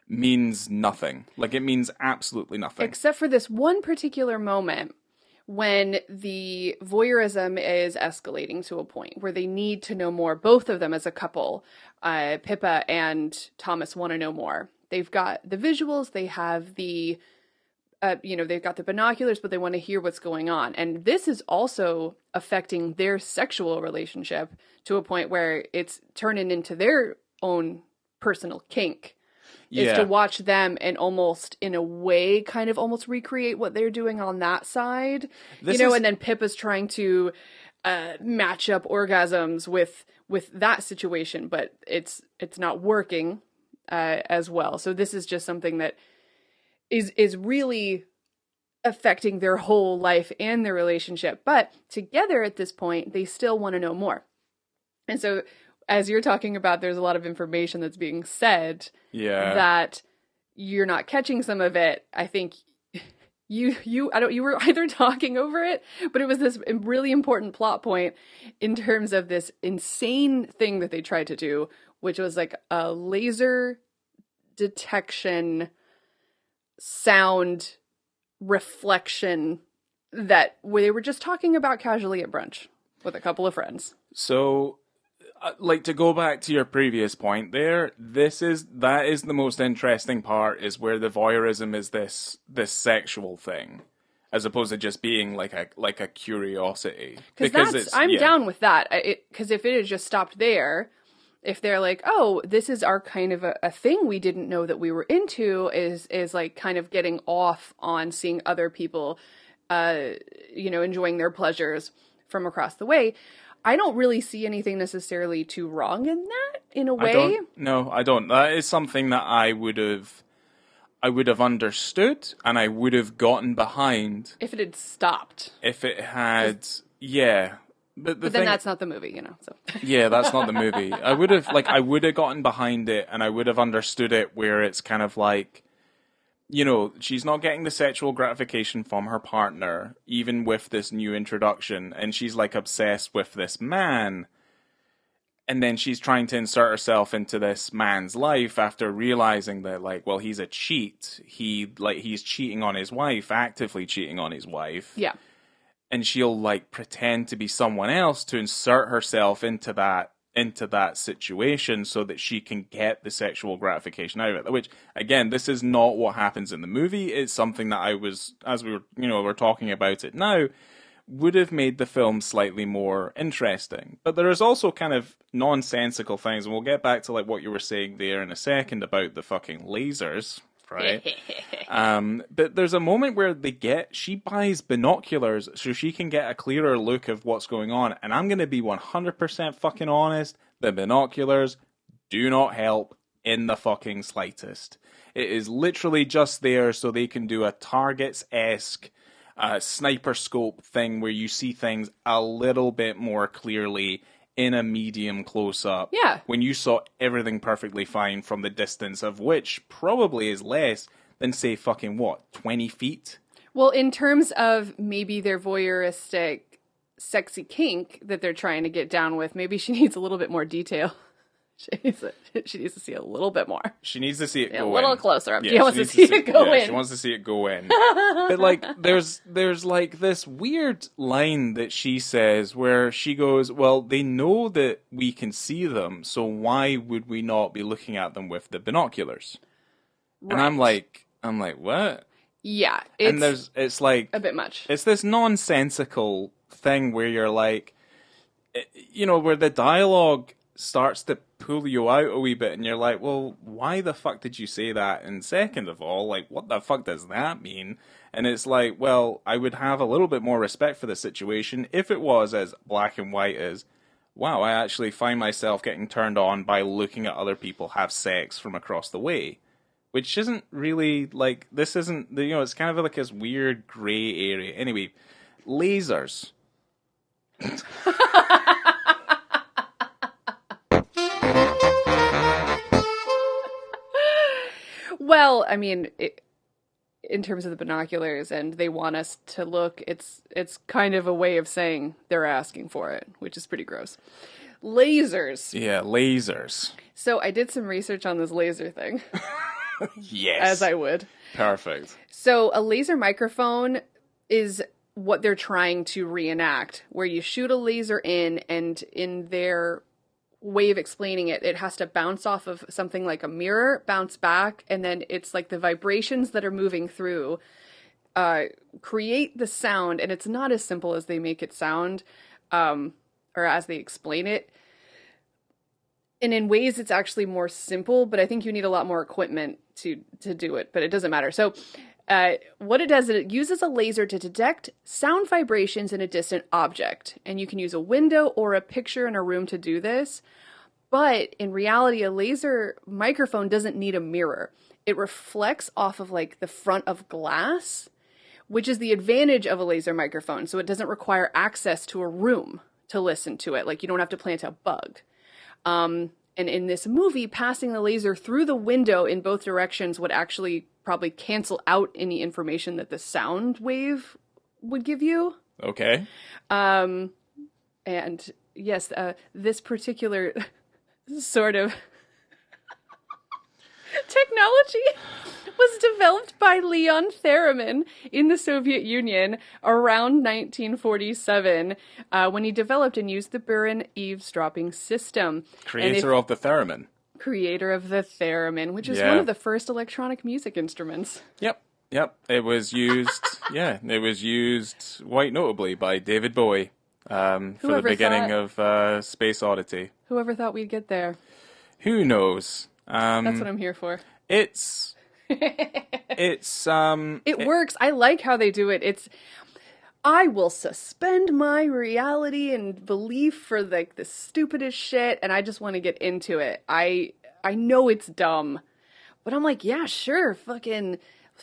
means nothing. Like, it means absolutely nothing. Except for this one particular moment when the voyeurism is escalating to a point where they need to know more. Both of them as a couple, Pippa and Thomas, want to know more. They've got the visuals, they have the, they've got the binoculars, but they want to hear what's going on. And this is also affecting their sexual relationship to a point where it's turning into their own personal kink. Is to watch them and almost, in a way, kind of almost recreate what they're doing on that side. And then Pippa's trying to match up orgasms with that situation, but it's not working as well. So this is just something that is really affecting their whole life and their relationship. But together at this point, they still want to know more. And so, as you're talking about, there's a lot of information that's being said that you're not catching some of it. I think you were either talking over it, but it was this really important plot point in terms of this insane thing that they tried to do, which was like a laser detection sound reflection that they were just talking about casually at brunch with a couple of friends. So like, to go back to your previous point there, that is the most interesting part, is where the voyeurism is this sexual thing, as opposed to just being like a curiosity. Because I'm down with that. Because if it had just stopped there, if they're like, oh, this is our kind of a thing we didn't know that we were into, is like kind of getting off on seeing other people, enjoying their pleasures from across the way. I don't really see anything necessarily too wrong in that, in a way. I don't. That is something that I would have understood, and I would have gotten behind. If it had stopped. If it had, yeah. But then that's not the movie, so. Yeah, that's not the movie. I would have gotten behind it, and I would have understood it where it's kind of like, she's not getting the sexual gratification from her partner, even with this new introduction, and she's like obsessed with this man. And then she's trying to insert herself into this man's life after realizing that, like, well, he's a cheat. He's cheating on his wife, actively cheating on his wife. Yeah. And she'll, like, pretend to be someone else to insert herself into that situation so that she can get the sexual gratification out of it. Which, again, this is not what happens in the movie. It's something that as we were, we're talking about it now, would have made the film slightly more interesting. But there is also kind of nonsensical things, and we'll get back to, like, what you were saying there in a second about the fucking lasers, right? But there's a moment where she buys binoculars so she can get a clearer look of what's going on, and I'm going to be 100% fucking honest, the binoculars do not help in the fucking slightest. It is literally just there so they can do a Targets-esque sniper scope thing where you see things a little bit more clearly in a medium close-up. Yeah. When you saw everything perfectly fine from the distance of which probably is less than, say, fucking, 20 feet? Well, in terms of maybe their voyeuristic sexy kink that they're trying to get down with, maybe she needs a little bit more detail. She needs to see a little bit more. She needs to see it go in. A little clocer. Yeah, she wants to see it go in. She wants to see it go in. But, like, there's like this weird line that she says where she goes, well, they know that we can see them, so why would we not be looking at them with the binoculars? Right. And I'm like, what? Yeah. It's like a bit much. It's this nonsensical thing where you're like, where the dialogue starts to pull you out a wee bit, and you're like, well, why the fuck did you say that? And second of all, like, what the fuck does that mean? And it's like, well, I would have a little bit more respect for the situation if it was as black and white as, wow, I actually find myself getting turned on by looking at other people have sex from across the way. Which isn't really, like, this isn't, it's kind of like this weird grey area. Anyway, lasers. Well, I mean, in terms of the binoculars, and they want us to look, it's kind of a way of saying they're asking for it, which is pretty gross. Lasers. Yeah, lasers. So I did some research on this laser thing. Yes. As I would. Perfect. So a laser microphone is what they're trying to reenact, where you shoot a laser in, and in their way of explaining it, it has to bounce off of something like a mirror, bounce back, and then it's like the vibrations that are moving through create the sound, and it's not as simple as they make it sound, or as they explain it. And in ways it's actually more simple, but I think you need a lot more equipment to do it, but it doesn't matter. So what it does is it uses a laser to detect sound vibrations in a distant object. And you can use a window or a picture in a room to do this. But in reality, a laser microphone doesn't need a mirror. It reflects off of like the front of glass, which is the advantage of a laser microphone. So it doesn't require access to a room to listen to it. Like you don't have to plant a bug. And in this movie, passing the laser through the window in both directions would actually probably cancel out any information that the sound wave would give you. Okay. And yes, this particular sort of technology was developed by Leon Theremin in the Soviet Union around 1947 when he developed and used the Burin eavesdropping system. Creator of the theremin. Creator of the theremin, which is one of the first electronic music instruments. Yep. It was used, it was used quite notably by David Bowie for the beginning of Space Oddity. Whoever thought we'd get there? Who knows? That's what I'm here for. It works. I like how they do it. I will suspend my reality and belief for like the stupidest shit, and I just want to get into it. I know it's dumb, but I'm like, yeah, sure, fucking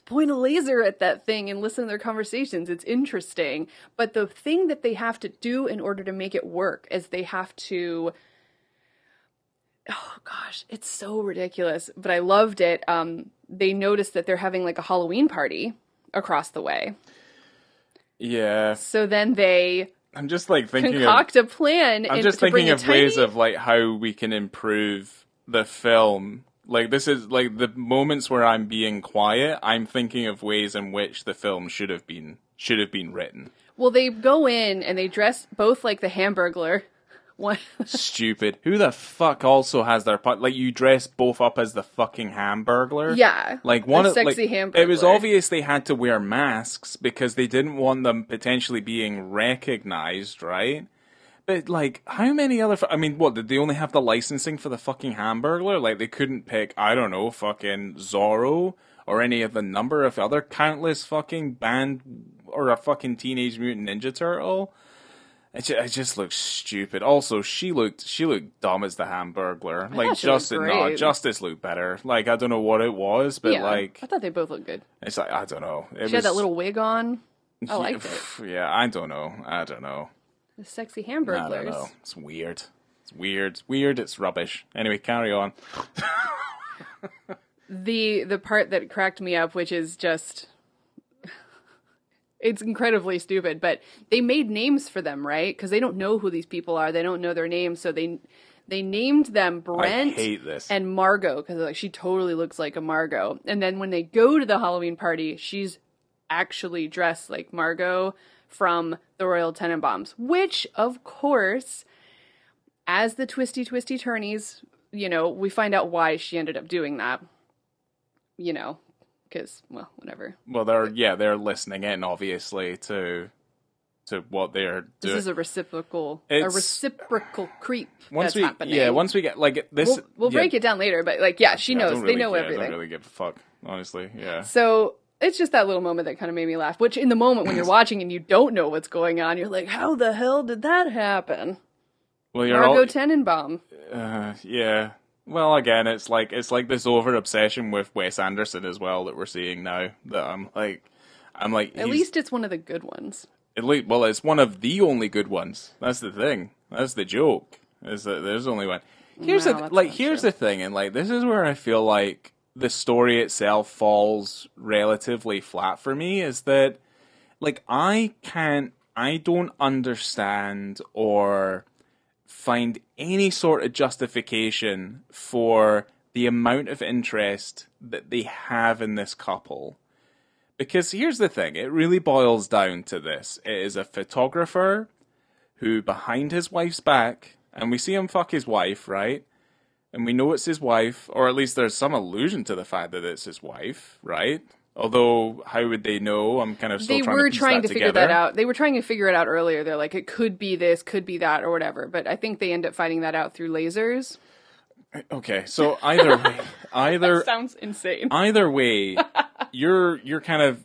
point a laser at that thing and listen to their conversations. It's interesting. But the thing that they have to do in order to make it work is they have to... Oh gosh, it's so ridiculous, but I loved it. They noticed that they're having like a Halloween party across the way. Yeah. So then they I'm just like thinking concoct a plan. I'm just thinking of ways of like how we can improve the film. Like this is like the moments where I'm being quiet, I'm thinking of ways in which the film should have been written. Well, they go in and they dress both like the Hamburglar. What? Stupid. Who the fuck also has their part? Like, you dress both up as the fucking Hamburglar? Yeah. Like, one of sexy like, Hamburglar. It was obvious they had to wear masks because they didn't want them potentially being recognized, right? But, like, how many other... I mean, what, did they only have the licensing for the fucking Hamburglar? Like, they couldn't pick, I don't know, fucking Zorro or any of the number of other countless fucking band or a fucking Teenage Mutant Ninja Turtle? It just looked stupid. Also, she looked dumb as the Hamburglar. Like, Justice looked better. Like, I don't know what it was, but like... I thought they both looked good. It's like, I don't know. She had that little wig on. I liked it. Yeah, I don't know. The sexy Hamburglars. I don't know. It's weird. It's rubbish. Anyway, carry on. The part that cracked me up, which is just... It's incredibly stupid, but they made names for them, right? Because they don't know who these people are. They don't know their names, so they named them Brent and Margot, because like she totally looks like a Margot. And then when they go to the Halloween party, she's actually dressed like Margot from the Royal Tenenbaums, which, of course, as the twisty turnies, you know, we find out why she ended up doing that. You know. Because, well, whatever. Well, they're listening in, obviously, to what they're doing. This is a reciprocal creep that's happening. Yeah, once we get, like, this... We'll break it down later, but, like, she knows. They know everything. I don't really give a fuck, honestly, yeah. So, it's just that little moment that kind of made me laugh, which in the moment when you're watching and you don't know what's going on, you're like, how the hell did that happen? Well, Margot Tenenbaum. Yeah. Well, again, it's like this over obsession with Wes Anderson as well that we're seeing now. That I'm like, at least it's one of the good ones. Well, it's one of the only good ones. That's the thing. That's the joke. Is that there's only one. Here's the thing, and like this is where I feel like the story itself falls relatively flat for me. Is that like I don't understand or find any sort of justification for the amount of interest that they have in this couple. Because here's the thing, it really boils down to this. It is a photographer who, behind his wife's back, and we see him fuck his wife, right? And we know it's his wife, or at least there's some allusion to the fact that it's his wife, right? Although, how would they know? I'm kind of still trying to figure that out. They were trying to figure it out earlier. They're like, it could be this, could be that, or whatever. But I think they end up finding that out through lasers. Okay, so either way, that sounds insane. Either way, you're kind of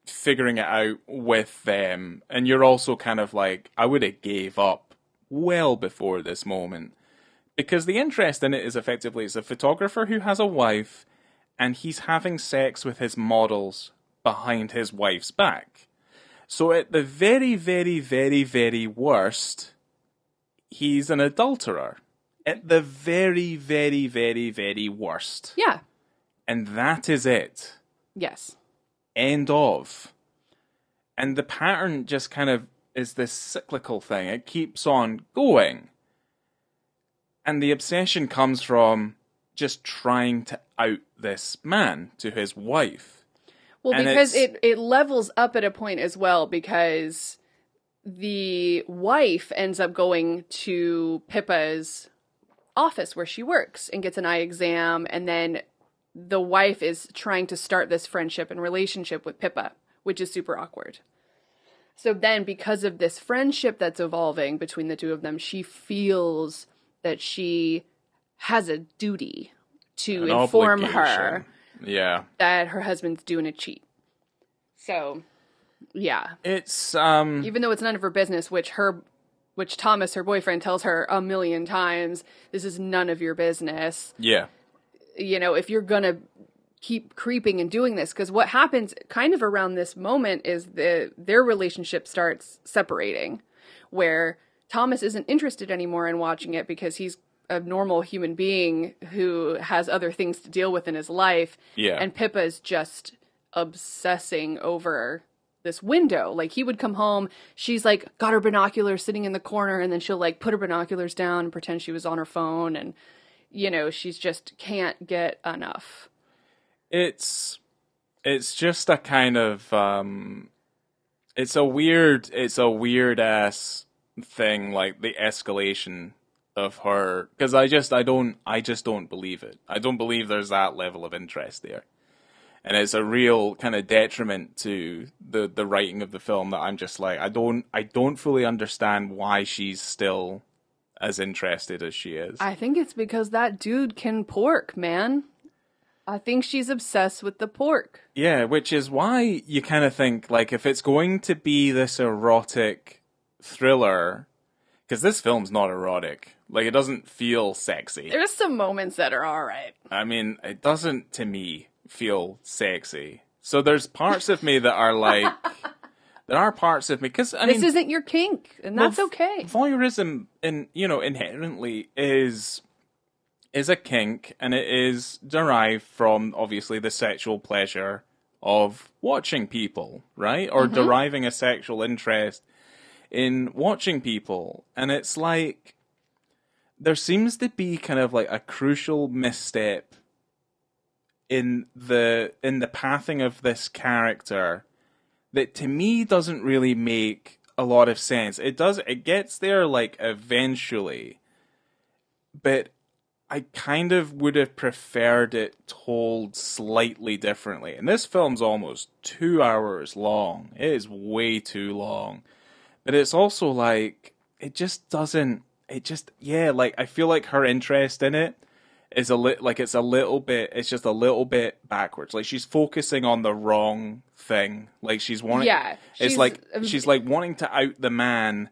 figuring it out with them, and you're also kind of like, I would have gave up well before this moment, because the interest in it is effectively it's a photographer who has a wife. And he's having sex with his models behind his wife's back. So at the very, very, very, very worst, he's an adulterer. At the very, very, very, very worst. Yeah. And that is it. Yes. End of. And the pattern just kind of is this cyclical thing. It keeps on going. And the obsession comes from... just trying to out this man to his wife. Well, And because it levels up at a point as well, because the wife ends up going to Pippa's office where she works and gets an eye exam, and then the wife is trying to start this friendship and relationship with Pippa, which is super awkward. So then, because of this friendship that's evolving between the two of them, she feels that she has a duty to An inform obligation. her Yeah. that her husband's doing a cheat. So, yeah. It's, Even though it's none of her business, which Thomas, her boyfriend, tells her a million times, this is none of your business. yeah. You know, if you're gonna keep creeping and doing this, because what happens kind of around this moment is their relationship starts separating, where Thomas isn't interested anymore in watching it because he's a normal human being who has other things to deal with in his life. Yeah. And Pippa is just obsessing over this window. Like, he would come home, she's like got her binoculars sitting in the corner, and then she'll like put her binoculars down and pretend she was on her phone, and you know, she's just can't get enough. It's just a kind of it's a weird ass thing, like the escalation of her, because I just don't believe it. I don't believe there's that level of interest there. And it's a real kind of detriment to the writing of the film that I'm just like, I don't fully understand why she's still as interested as she is. I think it's because that dude can pork, man. I think she's obsessed with the pork. Yeah, which is why you kind of think, like, if it's going to be this erotic thriller, because this film's not erotic. Like, it doesn't feel sexy. There's some moments that are alright. I mean, it doesn't, to me, feel sexy. So there's parts of me that are like... There are parts of me, because, I mean... This isn't your kink, and that's okay. Voyeurism, inherently is a kink, and it is derived from, obviously, the sexual pleasure of watching people, right? Or deriving a sexual interest in watching people. And it's like, there seems to be kind of like a crucial misstep in the pathing of this character that to me doesn't really make a lot of sense. It gets there like eventually, but I kind of would have preferred it told slightly differently. And this film's almost 2 hours long. It is way too long. But it's also like, it just a little bit backwards. Like, she's focusing on the wrong thing. Like, she's wanting, she's like wanting to out the man,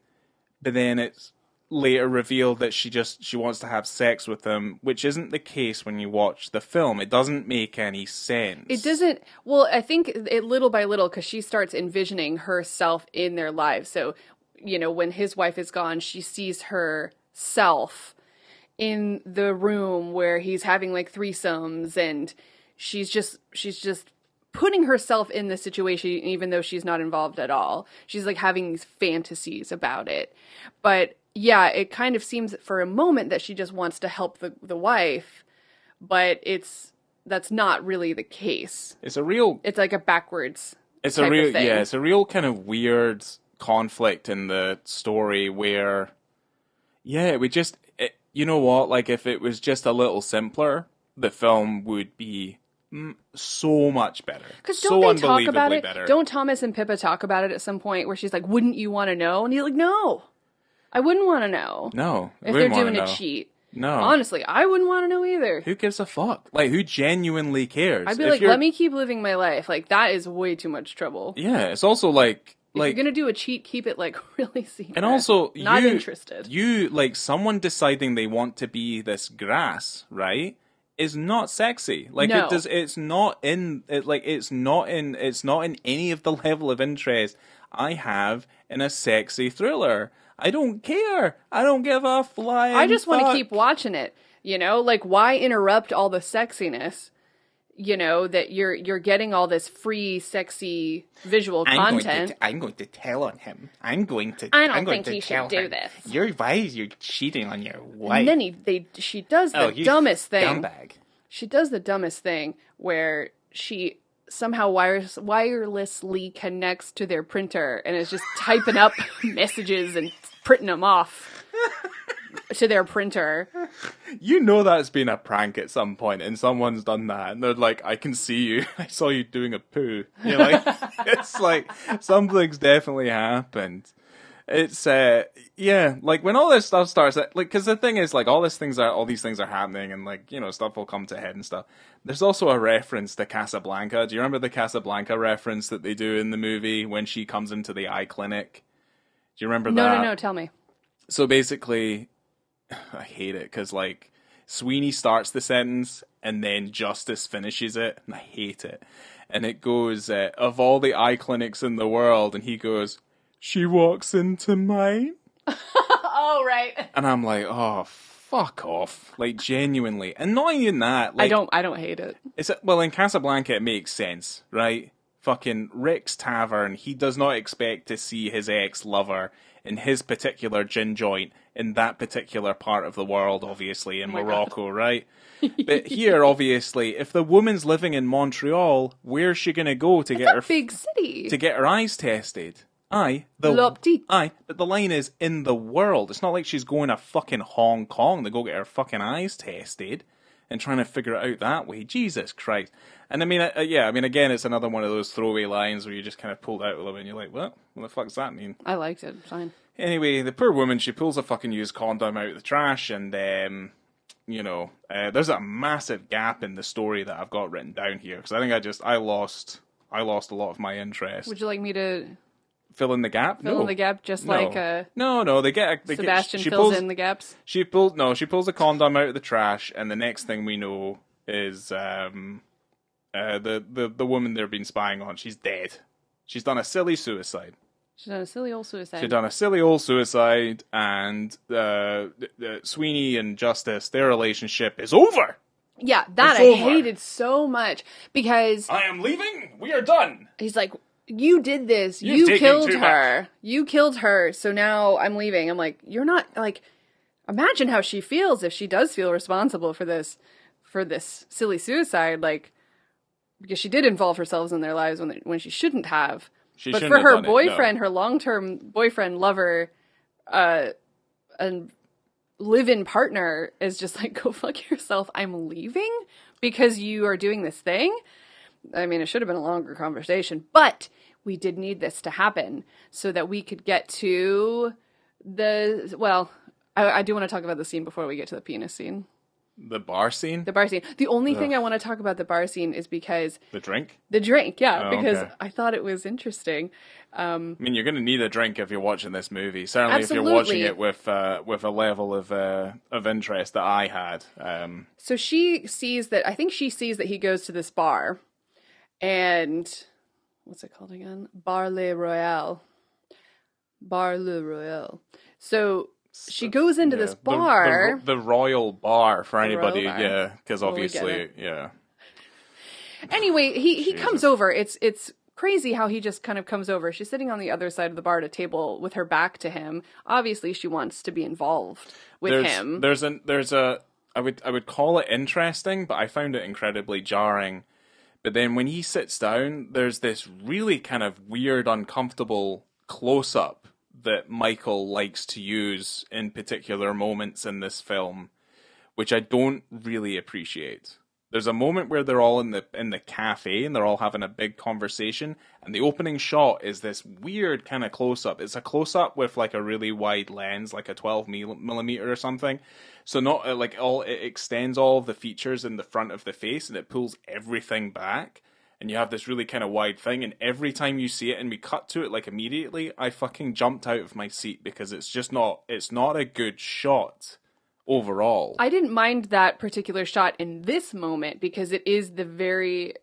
but then it's later revealed that she wants to have sex with him, which isn't the case when you watch the film. It doesn't make any sense. It doesn't. Well, I think it little by little, because she starts envisioning herself in their lives. So, you know, when his wife is gone, she sees herself in the room where he's having like threesomes, and she's just putting herself in the situation, even though she's not involved at all. She's like having these fantasies about it. But yeah, it kind of seems for a moment that she just wants to help the wife, but that's not really the case. It's like a backwards it's type a real of thing. Yeah, it's a real kind of weird conflict in the story where, you know what, like, if it was just a little simpler, the film would be so much better. Because don't they talk about it? Better. Don't Thomas and Pippa talk about it at some point where she's like, wouldn't you want to know? And he's like, no, I wouldn't want to know. No. If they're doing a cheat. No. Honestly, I wouldn't want to know either. Who gives a fuck? Like, who genuinely cares? I'd be like, let me keep living my life. Like, that is way too much trouble. Yeah, it's also like... If you're gonna do a cheat, keep it, like, really secret. And also, not interested. Like, someone deciding they want to be this grass, right, is not sexy. Like, no. It's not in any of the level of interest I have in a sexy thriller. I don't care. I don't give a flying I just want fuck. to keep watching it, you know? Like, why interrupt all the sexiness? you know, that you're getting all this free, sexy visual content. I'm going to tell on him. I don't think he should do this. Why is you cheating on your wife? And then she does the dumbest thing. Scumbag. She does the dumbest thing where she somehow wirelessly connects to their printer and is just typing up messages and printing them off to their printer. You know that's been a prank at some point, and someone's done that, and they're like, "I can see you. I saw you doing a poo." You're like, it's like something's definitely happened. It's yeah, like when all this stuff starts, like, because the thing is, like, all these things are happening, and, like, you know, stuff will come to head and stuff. There's also a reference to Casablanca. Do you remember the Casablanca reference that they do in the movie when she comes into the eye clinic? Do you remember that? No, tell me. So basically, I hate it because, like, Sweeney starts the sentence and then Justice finishes it, and I hate it. And it goes, of all the eye clinics in the world, and he goes, "She walks into mine." Oh, right. And I'm like, oh, fuck off. Like, genuinely. And not even that. Like, I don't hate it. Well, in Casablanca, it makes sense, right? Fucking Rick's Tavern, he does not expect to see his ex-lover in his particular gin joint in that particular part of the world, obviously, in Morocco, right? But here, obviously, if the woman's living in Montreal, where's she going to go to get her big city to get her eyes tested? Aye, but the line is in the world. It's not like she's going to fucking Hong Kong to go get her fucking eyes tested and trying to figure it out that way. Jesus Christ. And I mean, again, it's another one of those throwaway lines where you just kind of pulled out a little bit and you're like, what the fuck does that mean? I liked it. Fine. Anyway, the poor woman, she pulls a fucking used condom out of the trash, and, you know, there's a massive gap in the story that I've got written down here, because I think I lost a lot of my interest. Would you like me to fill in the gap? Fill in the gap, just like Sebastian fills in the gaps. She pulls a condom out of the trash, and the next thing we know is the woman they've been spying on. She's dead. She's done a silly suicide. She's done a silly old suicide, and Sweeney and Justice, their relationship is over. Yeah, that I hated so much, because I am leaving. We are done. He's like, you did this. You killed her. You killed her. So now I'm leaving. I'm like, you're not, like, imagine how she feels if she does feel responsible for this silly suicide, like, because she did involve herself in their lives when she shouldn't have. But for her boyfriend, her long-term boyfriend, lover, and live-in partner is just like, go fuck yourself. I'm leaving because you are doing this thing. I mean, it should have been a longer conversation, but we did need this to happen so that we could get to I do want to talk about the scene before we get to the penis scene. The bar scene? The bar scene. The only thing I want to talk about the bar scene is because... The drink? The drink, yeah, because I thought it was interesting. I mean, you're going to need a drink if you're watching this movie. Certainly Absolutely. If you're watching it with a level of interest that I had. So she sees that he goes to this bar, and... What's it called again? Bar Le Royale. So... She goes into this bar. The Royal Bar, for anybody, yeah, because obviously, yeah. Anyway, he comes over. It's crazy how he just kind of comes over. She's sitting on the other side of the bar at a table with her back to him. Obviously, she wants to be involved with him. I would call it interesting, but I found it incredibly jarring. But then when he sits down, there's this really kind of weird, uncomfortable close-up that Michael likes to use in particular moments in this film, which I don't really appreciate. There's a moment where they're all in the cafe and they're all having a big conversation, and the opening shot is this weird kind of close-up. It's a close-up with like a really wide lens, like a 12 millimeter or something. So not it extends all of the features in the front of the face, and it pulls everything back. And you have this really kind of wide thing, and every time you see it and we cut to it like immediately, I fucking jumped out of my seat because it's not a good shot overall. I didn't mind that particular shot in this moment because it is the very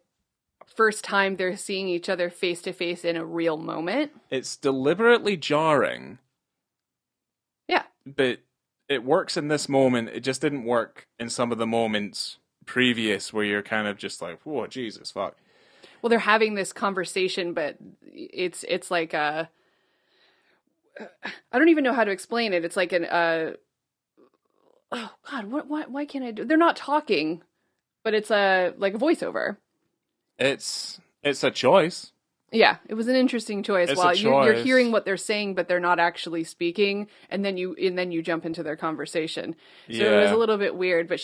first time they're seeing each other face to face in a real moment. It's deliberately jarring. Yeah. But it works in this moment. It just didn't work in some of the moments previous where you're kind of just like, whoa, Jesus, fuck. Well, they're having this conversation, but it's like I don't even know how to explain it. It's like oh God, why can't I do? They're not talking, but it's like a voiceover. It's a choice. Yeah, it was an interesting choice. It's While a you're choice. hearing what they're saying, but they're not actually speaking, and then you jump into their conversation. So it was Yeah. a little bit weird. But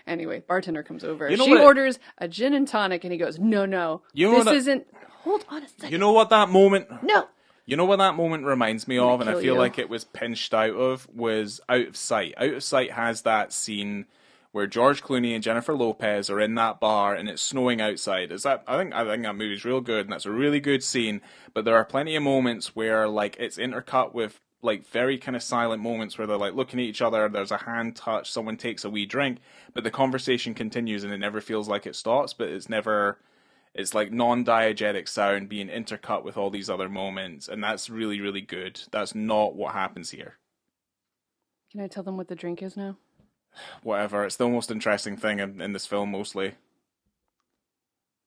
anyway, bartender comes over. You know She what orders a gin and tonic, and he goes, "No, You know this what I- isn't." Hold on a second. You know what that moment? No. You know what that moment reminds me of, and I kill feel you. like it was pinched out of, was Out of Sight. Out of Sight has that scene where George Clooney and Jennifer Lopez are in that bar and it's snowing outside. I think that movie's real good and that's a really good scene. But there are plenty of moments where like it's intercut with like very kind of silent moments where they're like looking at each other. There's a hand touch, someone takes a wee drink, but the conversation continues and it never feels like it stops. But it's like non-diegetic sound being intercut with all these other moments, and that's really, really good. That's not what happens here. Can I tell them what the drink is now? Whatever, it's the most interesting thing in this film, mostly.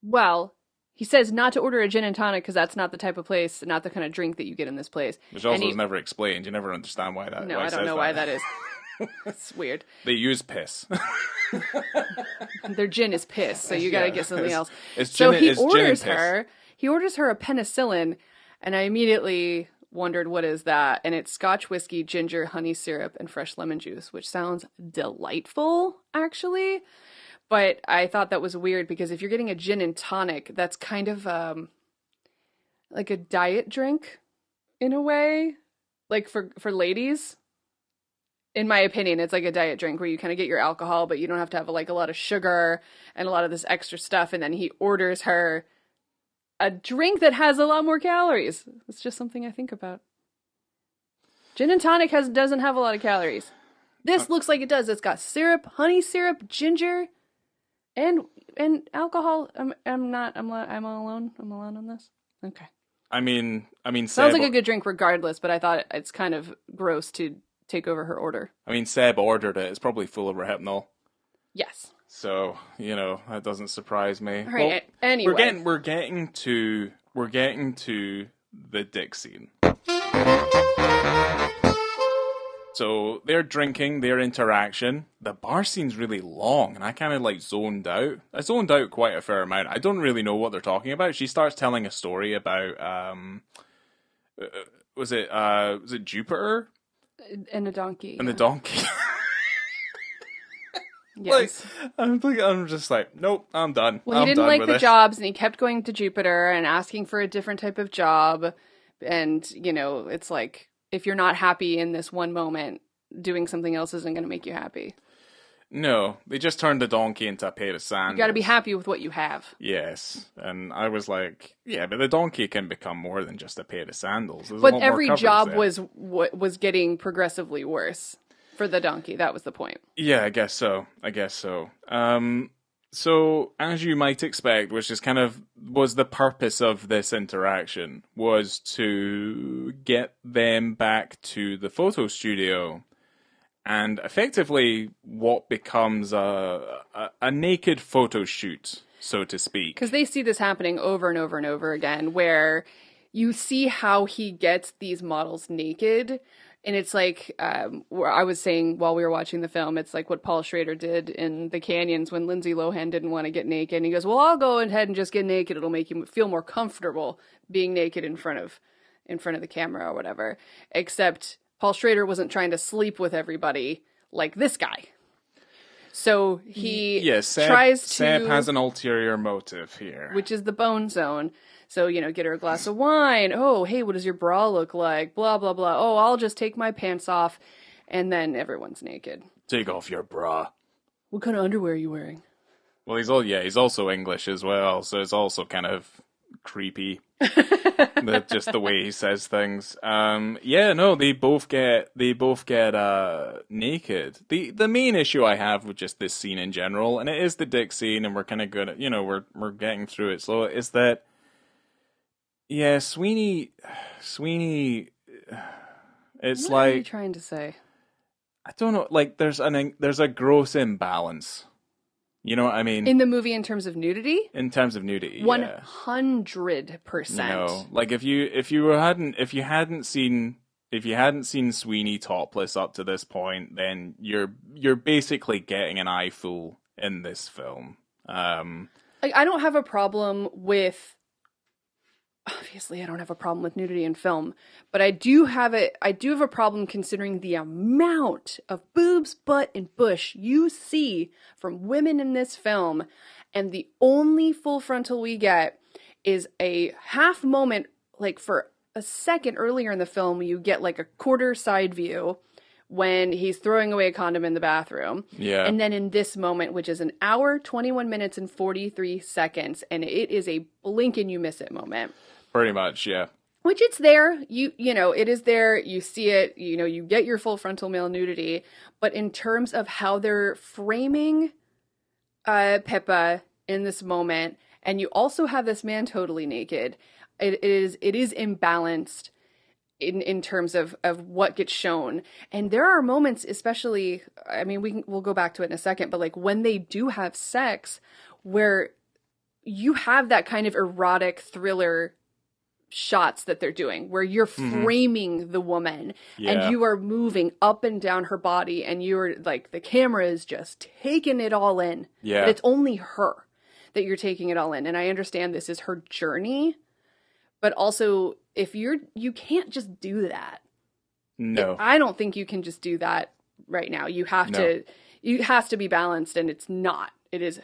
Well, he says not to order a gin and tonic because that's not the type of place, not the kind of drink that you get in this place. Which also is never explained. You never understand why that. No, why I don't know why that is. It's weird. They use piss. Their gin is piss, so you gotta get something else. It's So gin, he it's gin and orders piss. he orders her a penicillin, and I immediately wondered what is that, and it's Scotch whiskey, ginger, honey syrup, and fresh lemon juice, which sounds delightful, actually. But I thought that was weird because if you're getting a gin and tonic, that's kind of like a diet drink in a way, like for ladies. In my opinion, it's like a diet drink where you kind of get your alcohol, but you don't have to have like a lot of sugar and a lot of this extra stuff. And then he orders her a drink that has a lot more calories. It's just something I think about. Gin and tonic doesn't have a lot of calories. This looks like it does. It's got syrup, honey syrup, ginger, and alcohol. I'm alone. I'm alone on this. Okay. I mean, Sounds Seb, like a good drink regardless, but I thought it's kind of gross to take over her order. Seb ordered it. It's probably full of rehypnol. Yes. So, that doesn't surprise me. All right. Anyway, We're getting to the dick scene. So they're drinking, their interaction. The bar scene's really long, and I kind of like zoned out. I zoned out quite a fair amount. I don't really know what they're talking about. She starts telling a story about was it Jupiter and a donkey. and the donkey. Yes. I'm just like, nope, I'm done. Well, he I'm didn't done like with the this. jobs, and he kept going to Jupiter and asking for a different type of job. And, it's like, if you're not happy in this one moment, doing something else isn't going to make you happy. No, they just turned the donkey into a pair of sandals. You got to be happy with what you have. Yes, and I was like, yeah, but the donkey can become more than just a pair of sandals. There's a But lot more every coverage job there. was getting progressively worse for the donkey. That was the point. Yeah, I guess so. So as you might expect, which is kind of was the purpose of this interaction, was to get them back to the photo studio, and effectively what becomes a naked photo shoot, so to speak. Because they see this happening over and over and over again, where you see how he gets these models naked. And it's like, where I was saying while we were watching the film, it's like what Paul Schrader did in The Canyons when Lindsay Lohan didn't want to get naked. And he goes, well, I'll go ahead and just get naked. It'll make you feel more comfortable being naked in front of the camera or whatever. Except Paul Schrader wasn't trying to sleep with everybody like this guy. So he tries to... Seb has an ulterior motive here. Which is the bone zone. So, get her a glass of wine. Oh, hey, what does your bra look like? Blah, blah, blah. Oh, I'll just take my pants off. And then everyone's naked. Take off your bra. What kind of underwear are you wearing? Well, he's also English as well, so it's also kind of creepy. Just the way he says things. They both get naked. The main issue I have with just this scene in general, and it is the dick scene, and we're kind of good at, we're getting through it slow, is that Sweeney, it's What like, are you trying to say? I don't know, like there's a gross imbalance. You know what I mean? In the movie, in terms of nudity? In terms of nudity, 100%. You know, like if you hadn't seen Sweeney topless up to this point, then you're basically getting an eyeful in this film. Like, I don't have a problem with. Obviously, I don't have a problem with nudity in film, but I do have a problem considering the amount of boobs, butt, and bush you see from women in this film, and the only full frontal we get is a half moment, like for a second earlier in the film, you get like a quarter side view when he's throwing away a condom in the bathroom. Yeah. And then in this moment, which is an hour, 21 minutes, and 43 seconds, and it is a blink and you miss it moment. Pretty much, yeah. Which it's there, you know, it is there, you see it, you know, you get your full frontal male nudity, but in terms of how they're framing Pippa in this moment, and you also have this man totally naked, it is imbalanced in terms of what gets shown. And there are moments, especially, I mean, we'll go back to it in a second, but like when they do have sex, where you have that kind of erotic thriller shots that they're doing where you're framing the woman and you are moving up and down her body and you're like, the camera is just taking it all in. Yeah. But it's only her that you're taking it all in. And I understand this is her journey, but also you can't just do that. No. I don't think you can just do that right now. You have to be balanced, and it's not. It is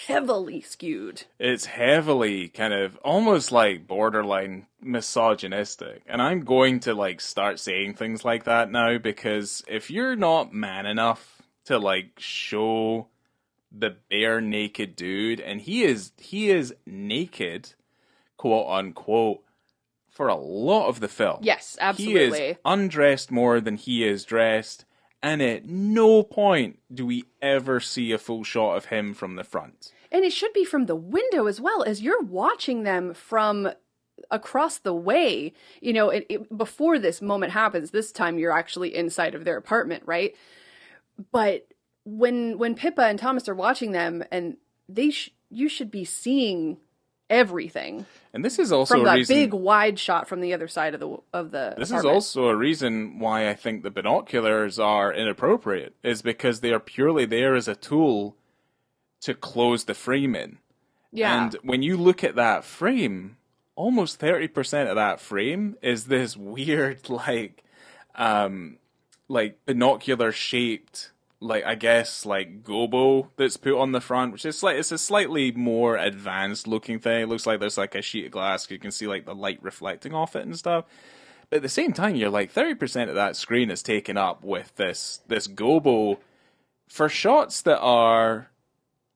heavily skewed. It's heavily kind of almost like borderline misogynistic. And I'm going to like start saying things like that now, because if you're not man enough to like show the bare naked dude, and he is naked, quote unquote, for a lot of the film. Yes, absolutely. He is undressed more than he is dressed. And at no point do we ever see a full shot of him from the front. And it should be from the window as well, as you're watching them from across the way. You know, before this moment happens, this time you're actually inside of their apartment, right? But when Pippa and Thomas are watching them, and you should be seeing everything. And this is also from a that reason, big wide shot from the other side of the This apartment. is also a reason why I think the binoculars are inappropriate, is because they are purely there as a tool to close the frame in. Yeah. And when you look at that frame, almost 30% of that frame is this weird like binocular shaped, like, I guess, like, gobo that's put on the front, which is like, it's a slightly more advanced looking thing. It looks like there's like a sheet of glass, you can see like the light reflecting off it and stuff. But at the same time, you're like, 30% of that screen is taken up with this gobo for shots that are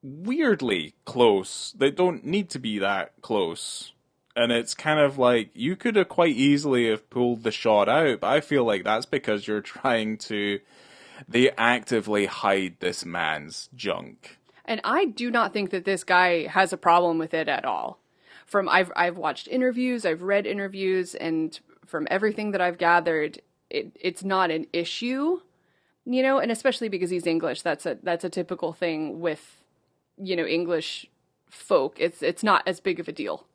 weirdly close. They don't need to be that close. And it's kind of like, you could have quite easily have pulled the shot out, but I feel like that's because you're trying to... They actively hide this man's junk. And I do not think that this guy has a problem with it at all. I've watched interviews, I've read interviews, and from everything that I've gathered, it's not an issue, you know, and especially because he's English. That's a typical thing with, you know, English folk. It's not as big of a deal.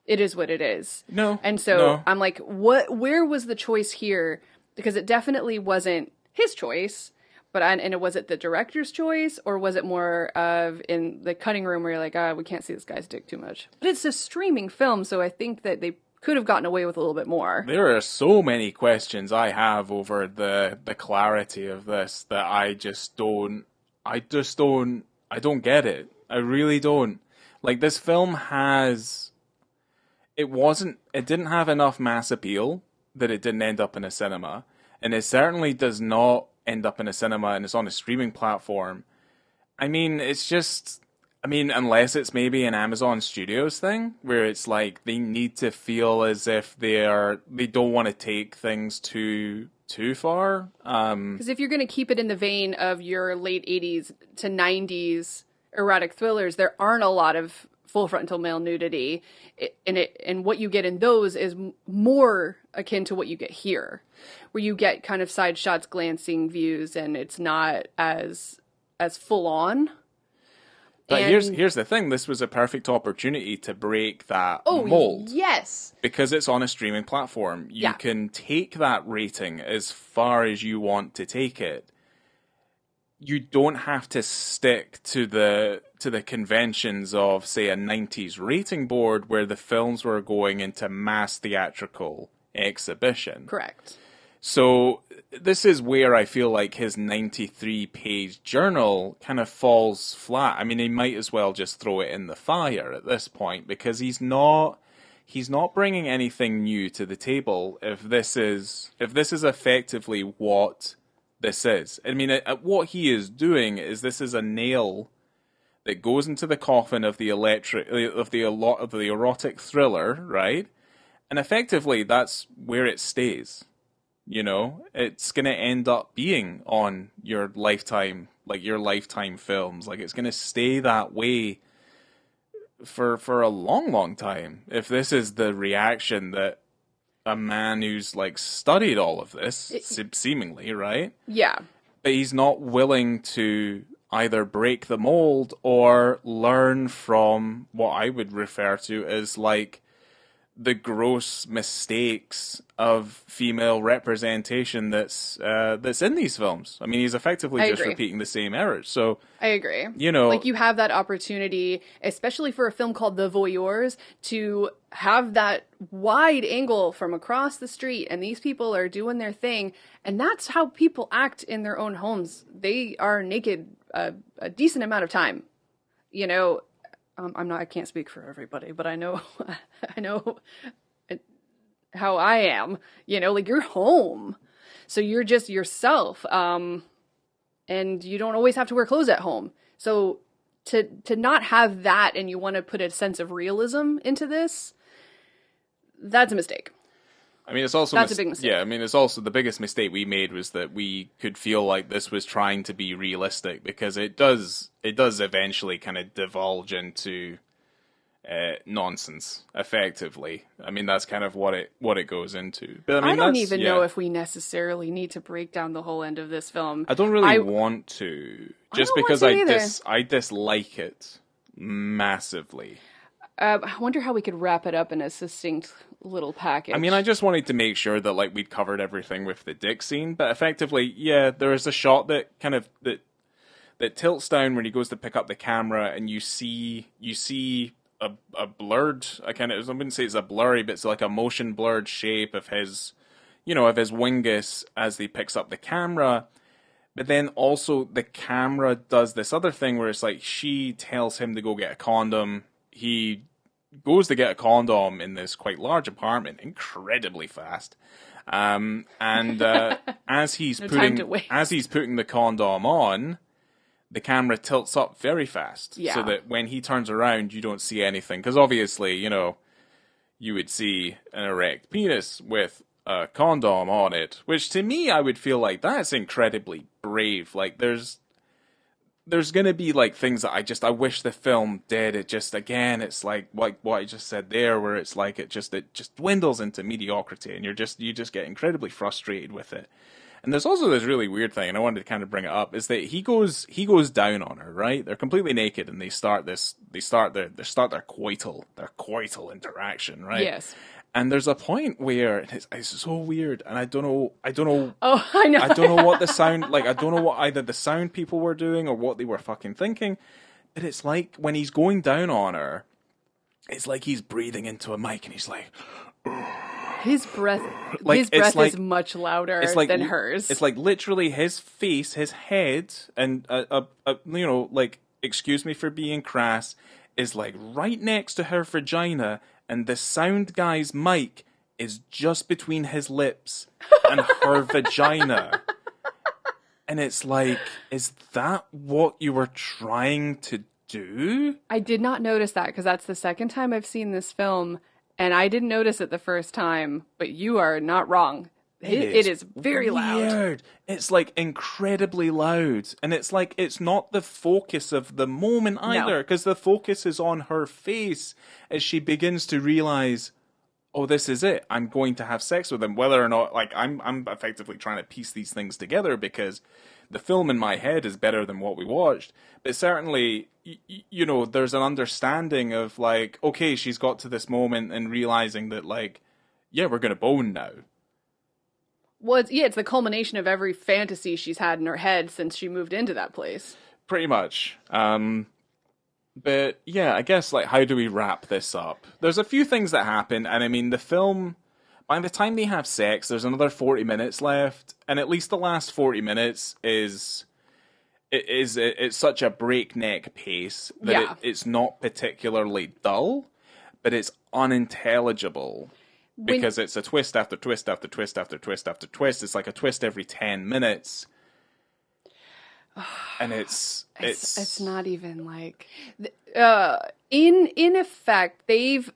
It is what it is. No. And so I'm like, where was the choice here? Because it definitely wasn't his choice, and it was it the director's choice, or was it more of in the cutting room where you're like, we can't see this guy's dick too much? But it's a streaming film, so I think that they could have gotten away with a little bit more. There are so many questions I have over the clarity of this that I don't get it. I really don't. Like, this film it didn't have enough mass appeal that it didn't end up in a cinema. And it certainly does not end up in a cinema, and it's on a streaming platform. I mean, unless it's maybe an Amazon Studios thing, where it's like they need to feel as if they don't want to take things too far. Because if you're going to keep it in the vein of your late 80s to 90s erotic thrillers, there aren't a lot of full frontal male nudity, and what you get in those is more akin to what you get here, where you get kind of side shots, glancing views, and it's not as full on. But And here's the thing. This was a perfect opportunity to break that oh, mold. yes. Because it's on a streaming platform. You can take that rating as far as you want to take it. You don't have to stick to the conventions of, say, a 90s rating board where the films were going into mass theatrical exhibition. Correct. So this is where I feel like his 93-page journal kind of falls flat. I mean, he might as well just throw it in the fire at this point, because he's not bringing anything new to the table. If this is effectively what this is, I mean, what he is doing is, this is a nail that goes into the coffin of the erotic thriller, right? And effectively, that's where it stays. You know, it's going to end up being on your lifetime, like your lifetime films. Like, it's going to stay that way for a long, long time. If this is the reaction that a man who's like studied all of this, seemingly, right? Yeah. But he's not willing to either break the mold or learn from what I would refer to as like the gross mistakes of female representation that's in these films. I mean, he's effectively just repeating the same errors. So I agree. You know, like, you have that opportunity, especially for a film called The Voyeurs, to have that wide angle from across the street, and these people are doing their thing, and that's how people act in their own homes. They are naked a decent amount of time. You know, I can't speak for everybody, but I know, I know how I am, you know, like, you're home. So you're just yourself. And you don't always have to wear clothes at home. So to not have that, and you want to put a sense of realism into this, that's a mistake. I mean, it's also that's a big mistake. Yeah, I mean, it's also the biggest mistake we made was that we could feel like this was trying to be realistic, because it does eventually kind of divulge into nonsense, effectively. I mean, that's kind of what it goes into. But I mean, don't even know if we necessarily need to break down the whole end of this film. I don't really want to, just because I dislike it massively. I wonder how we could wrap it up in a succinct little package. I mean, I just wanted to make sure that like we'd covered everything with the dick scene, but effectively, yeah, there is a shot that kind of that tilts down when he goes to pick up the camera, and you see a blurred, I wouldn't say it's a blurry, but it's like a motion blurred shape of his, of his wingus as he picks up the camera. But then also the camera does this other thing where it's like she tells him to go get a condom. He goes to get a condom in this quite large apartment incredibly fast. And as he's putting the condom on, the camera tilts up very fast, so that when he turns around, you don't see anything. Because obviously, you would see an erect penis with a condom on it, which to me, I would feel like that's incredibly brave. Like, there's going to be like things that I wish the film did. It just, again, it's like what I just said there, where it's like it just dwindles into mediocrity, and you just get incredibly frustrated with it. And there's also this really weird thing, and I wanted to kind of bring it up, is that he goes down on her, right? They're completely naked, and they start their coital interaction, right? Yes. And there's a point where it's so weird, and I don't know. Oh, I know. I don't know what the sound, like, I don't know what either the sound people were doing or what they were fucking thinking. But it's like when he's going down on her, it's like he's breathing into a mic, and he's like, his breath is much louder than hers. It's like literally his face, his head, and like, excuse me for being crass, is like right next to her vagina, and the sound guy's mic is just between his lips and her vagina. And it's like, is that what you were trying to do? I did not notice that, because that's the second time I've seen this film, and I didn't notice it the first time, but you are not wrong. It is very loud. It's like incredibly loud. And it's like, it's not the focus of the moment either, because the focus is on her face as she begins to realize, oh, this is it. I'm going to have sex with him, whether or not, like, I'm effectively trying to piece these things together because the film in my head is better than what we watched. But certainly, you know, there's an understanding of, like, okay, she's got to this moment and realizing that, like, yeah, we're going to bone now. Well, it's the culmination of every fantasy she's had in her head since she moved into that place. Pretty much. But yeah, I guess, like, how do we wrap this up? There's a few things that happen, and I mean, the film, by the time they have sex, there's another 40 minutes left, and at least the last 40 minutes it's such a breakneck pace that it's not particularly dull, but it's unintelligible. Because it's a twist after twist after twist after twist after twist. It's like a twist every 10 minutes. And it's not even like in effect they've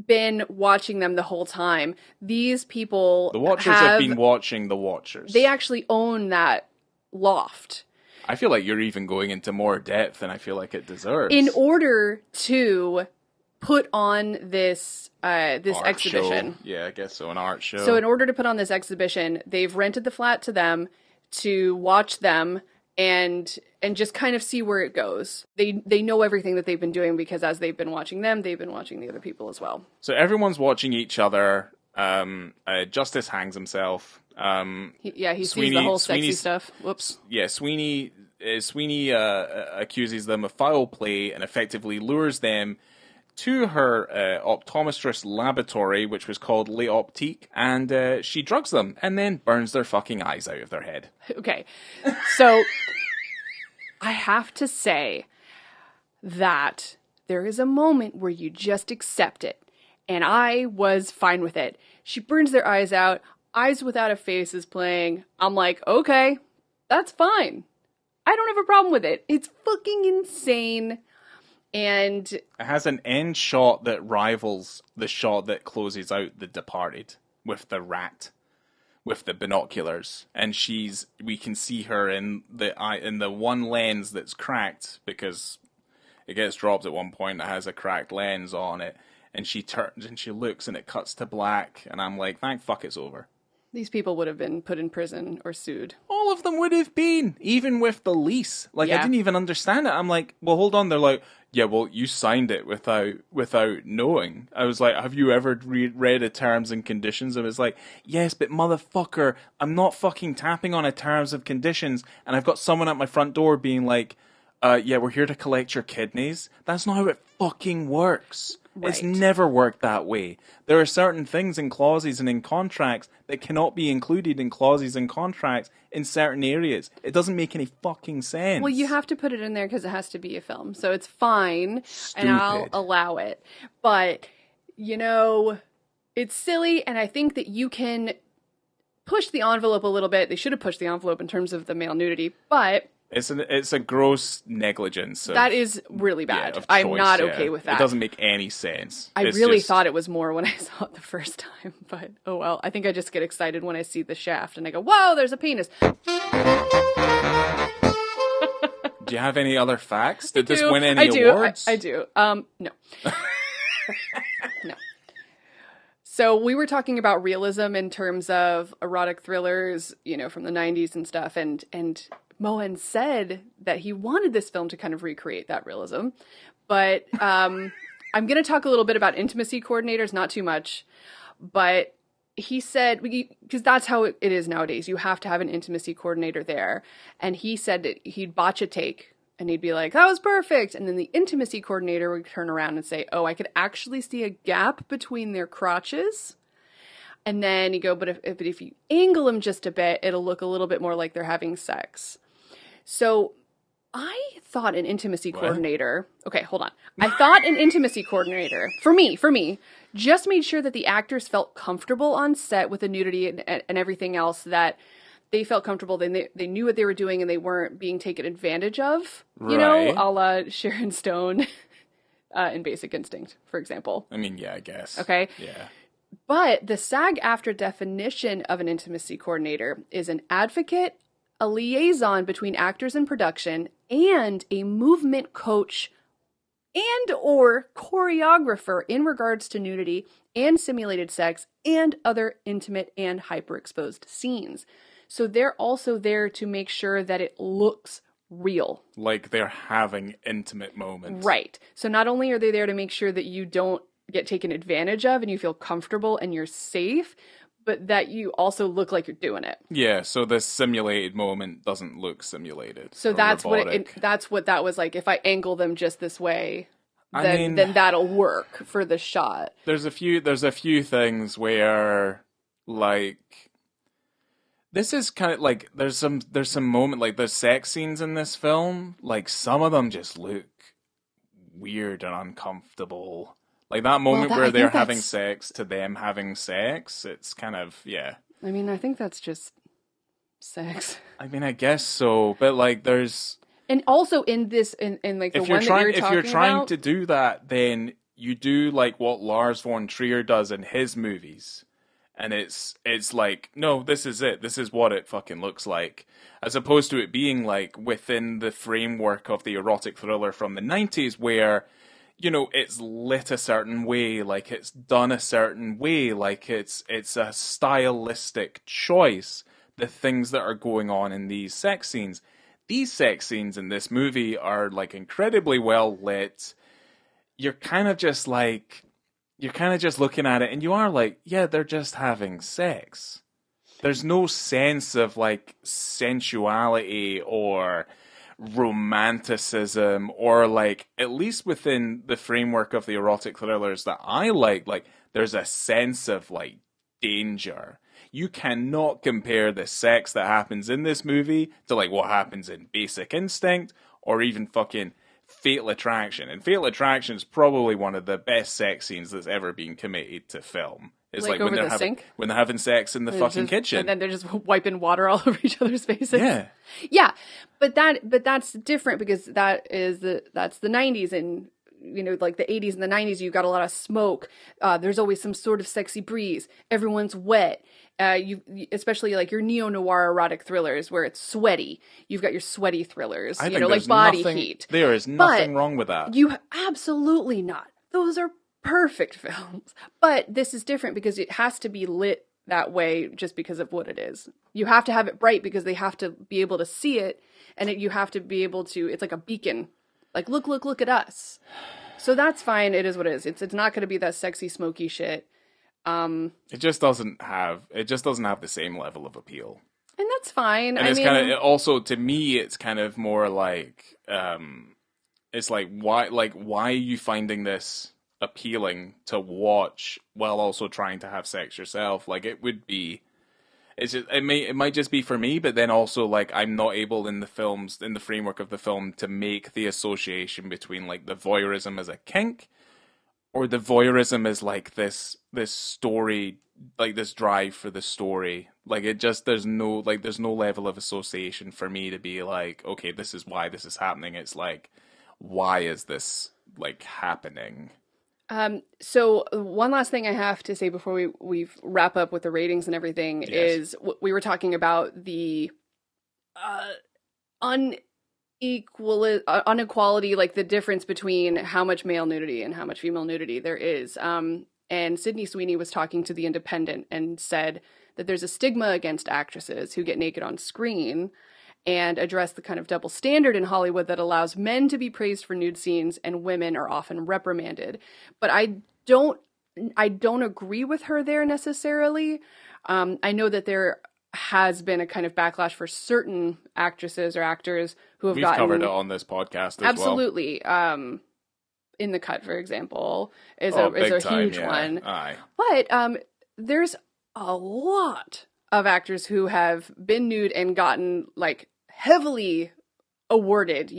been watching them the whole time. These people, the Watchers have been watching the Watchers. They actually own that loft. I feel like you're even going into more depth than I feel like it deserves. In order to put on this this art exhibition. Show. Yeah, I guess so, an art show. So in order to put on this exhibition, they've rented the flat to them to watch them and just kind of see where it goes. They know everything that they've been doing because as they've been watching them, they've been watching the other people as well. So everyone's watching each other. Justice hangs himself. He sees the whole sexy stuff. Whoops. Yeah, Sweeney accuses them of foul play and effectively lures them to her optometrist laboratory, which was called Les Optiques, and she drugs them and then burns their fucking eyes out of their head. Okay, so I have to say that there is a moment where you just accept it, and I was fine with it. She burns their eyes out, Eyes Without a Face is playing. I'm like, okay, that's fine. I don't have a problem with it. It's fucking insane. And it has an end shot that rivals the shot that closes out The Departed with the rat, with the binoculars, and we can see her in the one lens that's cracked because it gets dropped at one point. It has a cracked lens on it, and she turns and she looks, and it cuts to black, and I'm like, thank fuck, it's over. These people would have been put in prison or sued. All of them would have been, even with the lease. Like, I didn't even understand it. I'm like, well, hold on. They're like, yeah, well, you signed it without knowing. I was like, have you ever read the terms and conditions? And it's like, yes, but motherfucker, I'm not fucking tapping on a terms of conditions, and I've got someone at my front door being like, yeah, we're here to collect your kidneys. That's not how it fucking works. Right. It's never worked that way. There are certain things in clauses and in contracts that cannot be included in clauses and contracts in certain areas. It doesn't make any fucking sense. Well, you have to put it in there because it has to be a film. So it's fine, and I'll allow it. But, you know, it's silly, and I think that you can push the envelope a little bit. They should have pushed the envelope in terms of the male nudity, but it's a gross negligence. That is really bad. Choice, I'm not okay with that. It doesn't make any sense. I really thought it was more when I saw it the first time, but oh well. I think I just get excited when I see the shaft and I go, whoa, there's a penis. Do you have any other facts? Did this win any awards? I do. No. No. So we were talking about realism in terms of erotic thrillers, you know, from the 90s and stuff, and Moen said that he wanted this film to kind of recreate that realism. But I'm going to talk a little bit about intimacy coordinators, not too much. But he said, because that's how it is nowadays, you have to have an intimacy coordinator there. And he said that he'd botch a take and he'd be like, that was perfect. And then the intimacy coordinator would turn around and say, oh, I could actually see a gap between their crotches. And then you go, but if you angle them just a bit, it'll look a little bit more like they're having sex. So I thought an intimacy coordinator, okay, hold on. I thought an intimacy coordinator, for me, just made sure that the actors felt comfortable on set with the nudity and everything else, that they felt comfortable, they knew what they were doing and they weren't being taken advantage of, you know, a la Sharon Stone in Basic Instinct, for example. I mean, yeah, I guess. Okay. Yeah. But the SAG-AFTRA definition of an intimacy coordinator is an advocate, a liaison between actors and production, and a movement coach and or choreographer in regards to nudity and simulated sex and other intimate and hyperexposed scenes. So they're also there to make sure that it looks real. Like they're having intimate moments. Right. So not only are they there to make sure that you don't get taken advantage of and you feel comfortable and you're safe, but that you also look like you're doing it. Yeah, so this simulated moment doesn't look simulated. So that's what that was like. If I angle them just this way, then that'll work for the shot. There's a few things where, like, this is kind of like there's some moment, like there's sex scenes in this film, like some of them just look weird and uncomfortable. Like that moment where they're having sex to them having sex, it's kind of, yeah. I mean, I think that's just sex. I mean, I guess so, but like there's... And also in this, in like the one that you're talking about... If you're trying to do that, then you do like what Lars von Trier does in his movies. And it's like, no, this is it. This is what it fucking looks like. As opposed to it being like within the framework of the erotic thriller from the 90s where, you know, it's lit a certain way, like it's done a certain way, like it's a stylistic choice, the things that are going on in these sex scenes. These sex scenes in this movie are like incredibly well lit. You're kind of just looking at it and you are like, yeah, they're just having sex. There's no sense of like sensuality or romanticism or like, at least within the framework of the erotic thrillers that I like there's a sense of like danger. You cannot compare the sex that happens in this movie to like what happens in Basic Instinct or even fucking Fatal Attraction. And Fatal Attraction is probably one of the best sex scenes that's ever been committed to film. It's like when they're having sex in the fucking kitchen. And then they're just wiping water all over each other's faces. Yeah. Yeah. But that's different because that's the 90s, and you know, like the 80s and the 90s, you got a lot of smoke. There's always some sort of sexy breeze. Everyone's wet. Especially like your neo-noir erotic thrillers where it's sweaty. You've got your sweaty thrillers, like Body Heat. There is nothing wrong with that. Absolutely not. Those are perfect films. But this is different because it has to be lit that way just because of what it is. You have to have it bright because they have to be able to see it, and you have to be able to, it's like a beacon. Like, look at us. So that's fine. It is what it is. It's not going to be that sexy, smoky shit. It just doesn't have the same level of appeal. And that's fine. And also, to me, it's kind of more like, it's like, why are you finding this appealing to watch while also trying to have sex yourself? Like, it might just be for me, but then also like I'm not able in the framework of the film to make the association between like the voyeurism as a kink or the voyeurism as like this story, like this drive for the story. Like it just, there's no level of association for me to be like, okay, this is why this is happening. It's like, why is this like happening? So one last thing I have to say before we wrap up with the ratings and everything is we were talking about the inequality, like the difference between how much male nudity and how much female nudity there is. And Sydney Sweeney was talking to The Independent and said that there's a stigma against actresses who get naked on screen, and address the kind of double standard in Hollywood that allows men to be praised for nude scenes and women are often reprimanded. But I don't agree with her there necessarily. I know that there has been a kind of backlash for certain actresses or actors who have gotten... We've covered it on this podcast as absolutely. well. In the Cut, for example, is a huge one. Aye. But there's a lot of actors who have been nude and gotten like heavily awarded,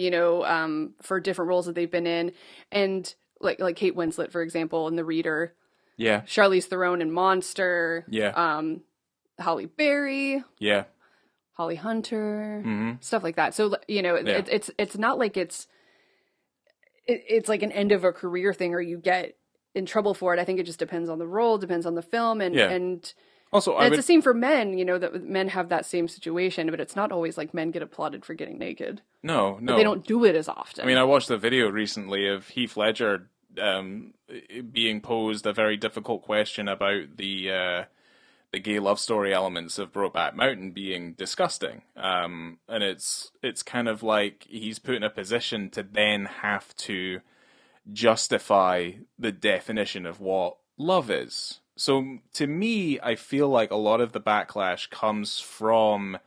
for different roles that they've been in, and like Kate Winslet, for example, in The Reader. Yeah. Charlize Theron in Monster. Yeah. Halle Berry. Yeah. Holly Hunter. Mm-hmm. Stuff like that. So it's not like it's like an end of a career thing or you get in trouble for it. I think it just depends on the role, depends on the film, and Also, And it's the same for men, that men have that same situation, but it's not always like men get applauded for getting naked. No. But they don't do it as often. I mean, I watched a video recently of Heath Ledger being posed a very difficult question about the gay love story elements of Brokeback Mountain being disgusting. And it's kind of like he's put in a position to then have to justify the definition of what love is. So to me, I feel like a lot of the backlash comes from,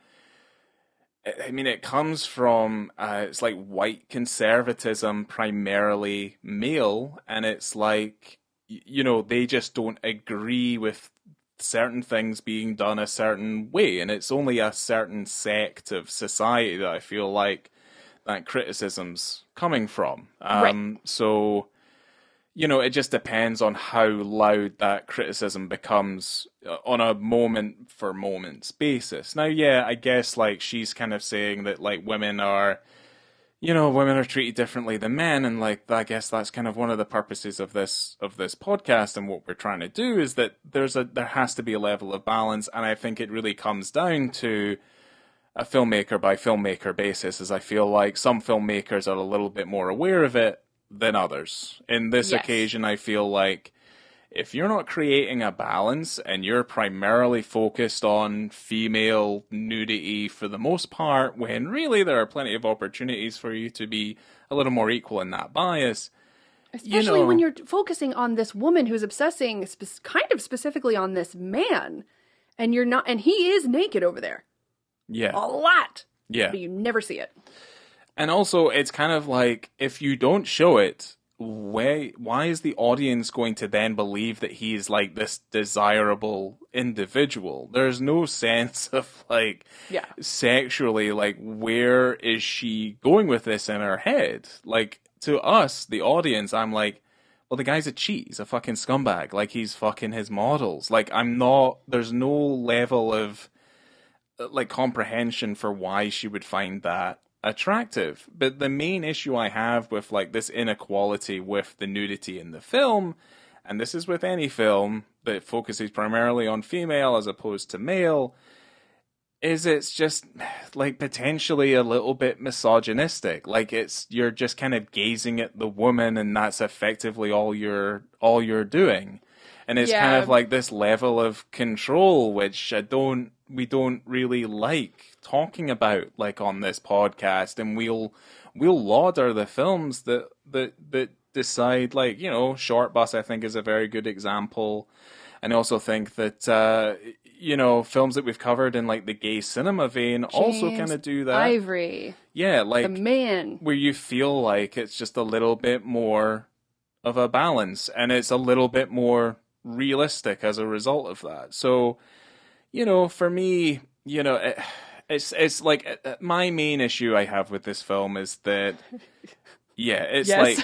it's like white conservatism, primarily male, and it's like, they just don't agree with certain things being done a certain way, and it's only a certain sect of society that I feel like that criticism's coming from. Right. So, it just depends on how loud that criticism becomes on a moment for moments basis. Now, yeah, I guess like she's kind of saying that like women are treated differently than men, and like I guess that's kind of one of the purposes of this podcast, and what we're trying to do is that there has to be a level of balance, and I think it really comes down to a filmmaker by filmmaker basis, as I feel like some filmmakers are a little bit more aware of it than others. In this occasion, I feel like if you're not creating a balance and you're primarily focused on female nudity for the most part, when really there are plenty of opportunities for you to be a little more equal in that bias. Especially when you're focusing on this woman who's obsessing kind of specifically on this man, and you're not, and he is naked over there. Yeah. A lot. Yeah. But you never see it. And also, it's kind of like, if you don't show it, why is the audience going to then believe that he's like this desirable individual? There's no sense of like sexually, like, where is she going with this in her head? Like, to us, the audience, I'm like, well, the guy's a cheat. He's a fucking scumbag. Like, he's fucking his models. Like, there's no level of like comprehension for why she would find that attractive. But the main issue I have with like this inequality with the nudity in the film, and this is with any film that focuses primarily on female as opposed to male, is it's just like potentially a little bit misogynistic. Like you're just kind of gazing at the woman, and that's effectively all you're doing. And it's kind of like this level of control, which we don't really like talking about, like, on this podcast. And we'll lauder the films that decide, like, Short Bus, I think, is a very good example. And I also think that, films that we've covered in, like, the gay cinema vein also kind of do that. Ivory. Yeah, like, The Man. where you feel like it's just a little bit more of a balance, and it's a little bit more realistic as a result of that. So, for me, it's like my main issue I have with this film is that, it's like,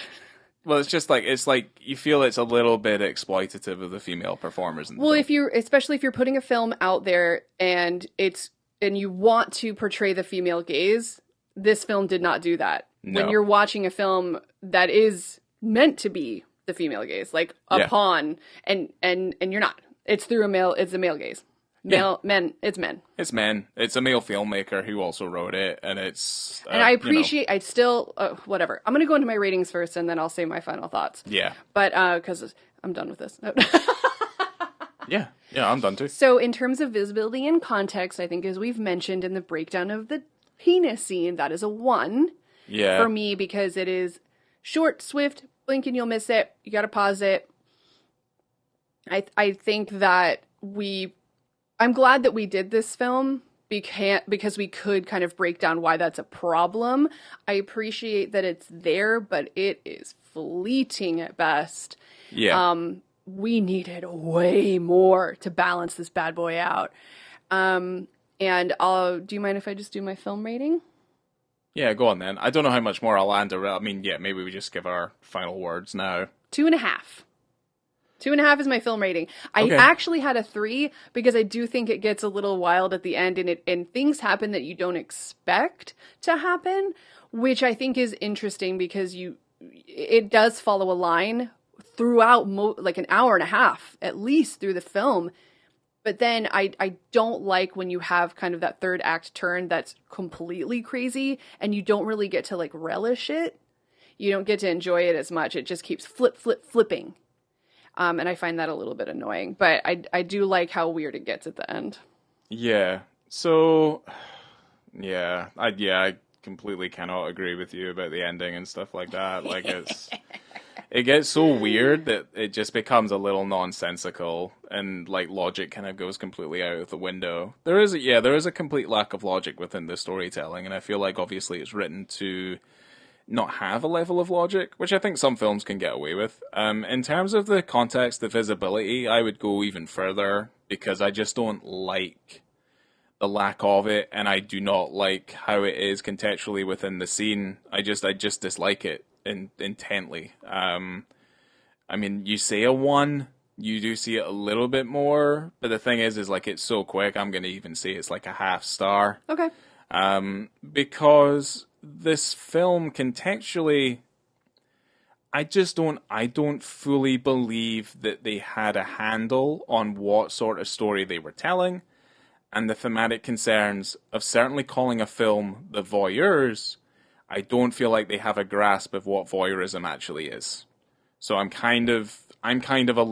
well, it's like you feel it's a little bit exploitative of the female performers. In the film. Especially if you're putting a film out there and you want to portray the female gaze, this film did not do that. No. When you're watching a film that is meant to be the female gaze, like a pawn, and you're not. It's through it's a male gaze. It's men. It's men. It's a male filmmaker who also wrote it, and it's... and I appreciate, I still, whatever. I'm going to go into my ratings first, and then I'll say my final thoughts. Yeah. But, because I'm done with this. Yeah, I'm done too. So, in terms of visibility and context, I think as we've mentioned in the breakdown of the penis scene, that is a 1 for me, because it is short, swift, blink and you'll miss it. You got to pause it. I think that I'm glad that we did this film because we could kind of break down why that's a problem. I appreciate that it's there, but it is fleeting at best. Yeah. We needed way more to balance this bad boy out. And do you mind if I just do my film rating? Yeah, go on then. I don't know how much more I'll land around. I mean, maybe we just give our final words now. 2.5. 2.5 is my film rating. I actually had a 3 because I do think it gets a little wild at the end, and things happen that you don't expect to happen, which I think is interesting because it does follow a line throughout like an hour and a half at least through the film. But then I don't like when you have kind of that third act turn that's completely crazy and you don't really get to like relish it. You don't get to enjoy it as much. It just keeps flipping. And I find that a little bit annoying. But I do like how weird it gets at the end. Yeah. So, yeah, I completely cannot agree with you about the ending and stuff like that. Like, it gets so weird that it just becomes a little nonsensical, and like logic kind of goes completely out of the window. There is a complete lack of logic within the storytelling, and I feel like obviously it's written to not have a level of logic, which I think some films can get away with. In terms of the context, the visibility, I would go even further, because I just don't like the lack of it, and I do not like how it is contextually within the scene. I just dislike it intently. I mean, you say a 1, you do see it a little bit more, but the thing is like it's so quick, I'm gonna even say it's like a half star. Okay. Because this film contextually, I don't fully believe that they had a handle on what sort of story they were telling, and the thematic concerns of certainly calling a film The Voyeurs. I don't feel like they have a grasp of what voyeurism actually is. So I'm a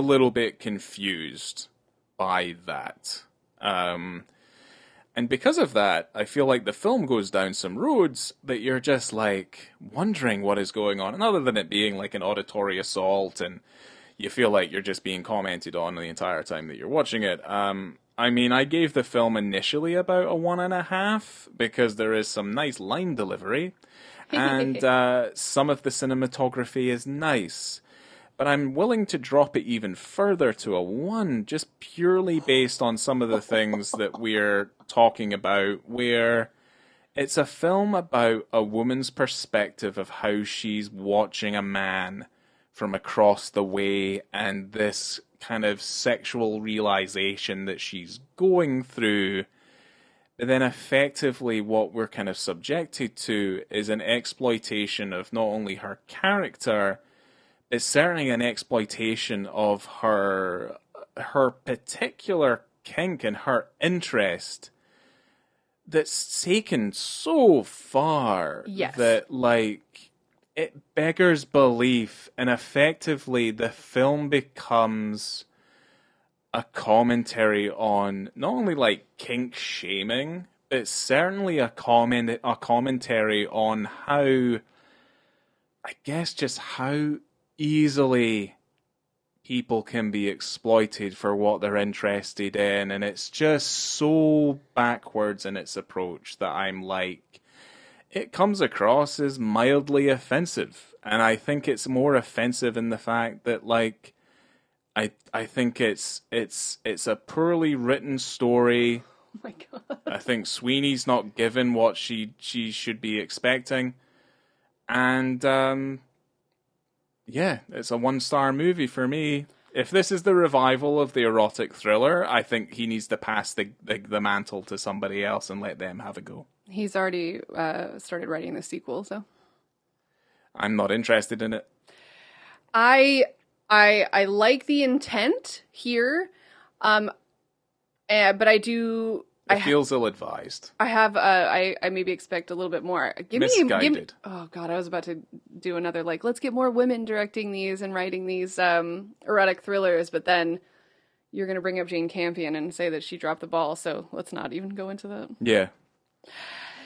little bit confused by that. And because of that, I feel like the film goes down some roads that you're just like wondering what is going on. And other than it being like an auditory assault and you feel like you're just being commented on the entire time that you're watching it, I mean, I gave the film initially about a 1.5 because there is some nice line delivery and some of the cinematography is nice. But I'm willing to drop it even further to a 1 just purely based on some of the things that we're talking about, where it's a film about a woman's perspective of how she's watching a man from across the way and this kind of sexual realization that she's going through. But then effectively what we're kind of subjected to is an exploitation of not only her character, it's certainly an exploitation of her particular kink and her interest that's taken so far that like it beggars belief, and effectively the film becomes a commentary on not only like kink shaming, but certainly a commentary on how, I guess, just how easily people can be exploited for what they're interested in, and it's just so backwards in its approach that I'm like, it comes across as mildly offensive. And I think it's more offensive in the fact that like I think it's a poorly written story. Oh my god. I think Sweeney's not given what she should be expecting. And yeah, it's a 1-star movie for me. If this is the revival of the erotic thriller, I think he needs to pass the mantle to somebody else and let them have a go. He's already started writing the sequel, so I'm not interested in it. I like the intent here, but I do. It feels ill-advised. I have. I maybe expect a little bit more. Misguided. Oh god, I was about to do another like, let's get more women directing these and writing these erotic thrillers, but then you're gonna bring up Jane Campion and say that she dropped the ball. So let's not even go into that. Yeah.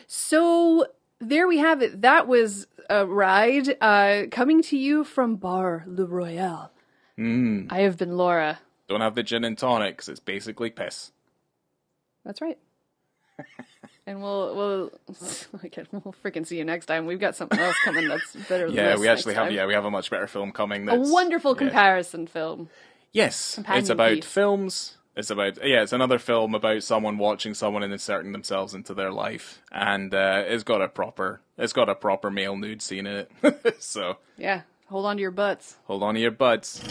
So there we have it. That was a ride coming to you from Bar Le Royale. I have been Laura. Don't have the gin and tonic because it's basically piss. That's right. And we'll freaking see you next time. We've got something else coming that's better than this. Yeah, we actually have. Yeah, we have a much better film coming. A wonderful comparison film. Yes, Companion it's about piece. films. It's another film about someone watching someone and inserting themselves into their life, and it's got a proper male nude scene in it. So yeah, hold on to your butts. Hold on to your butts.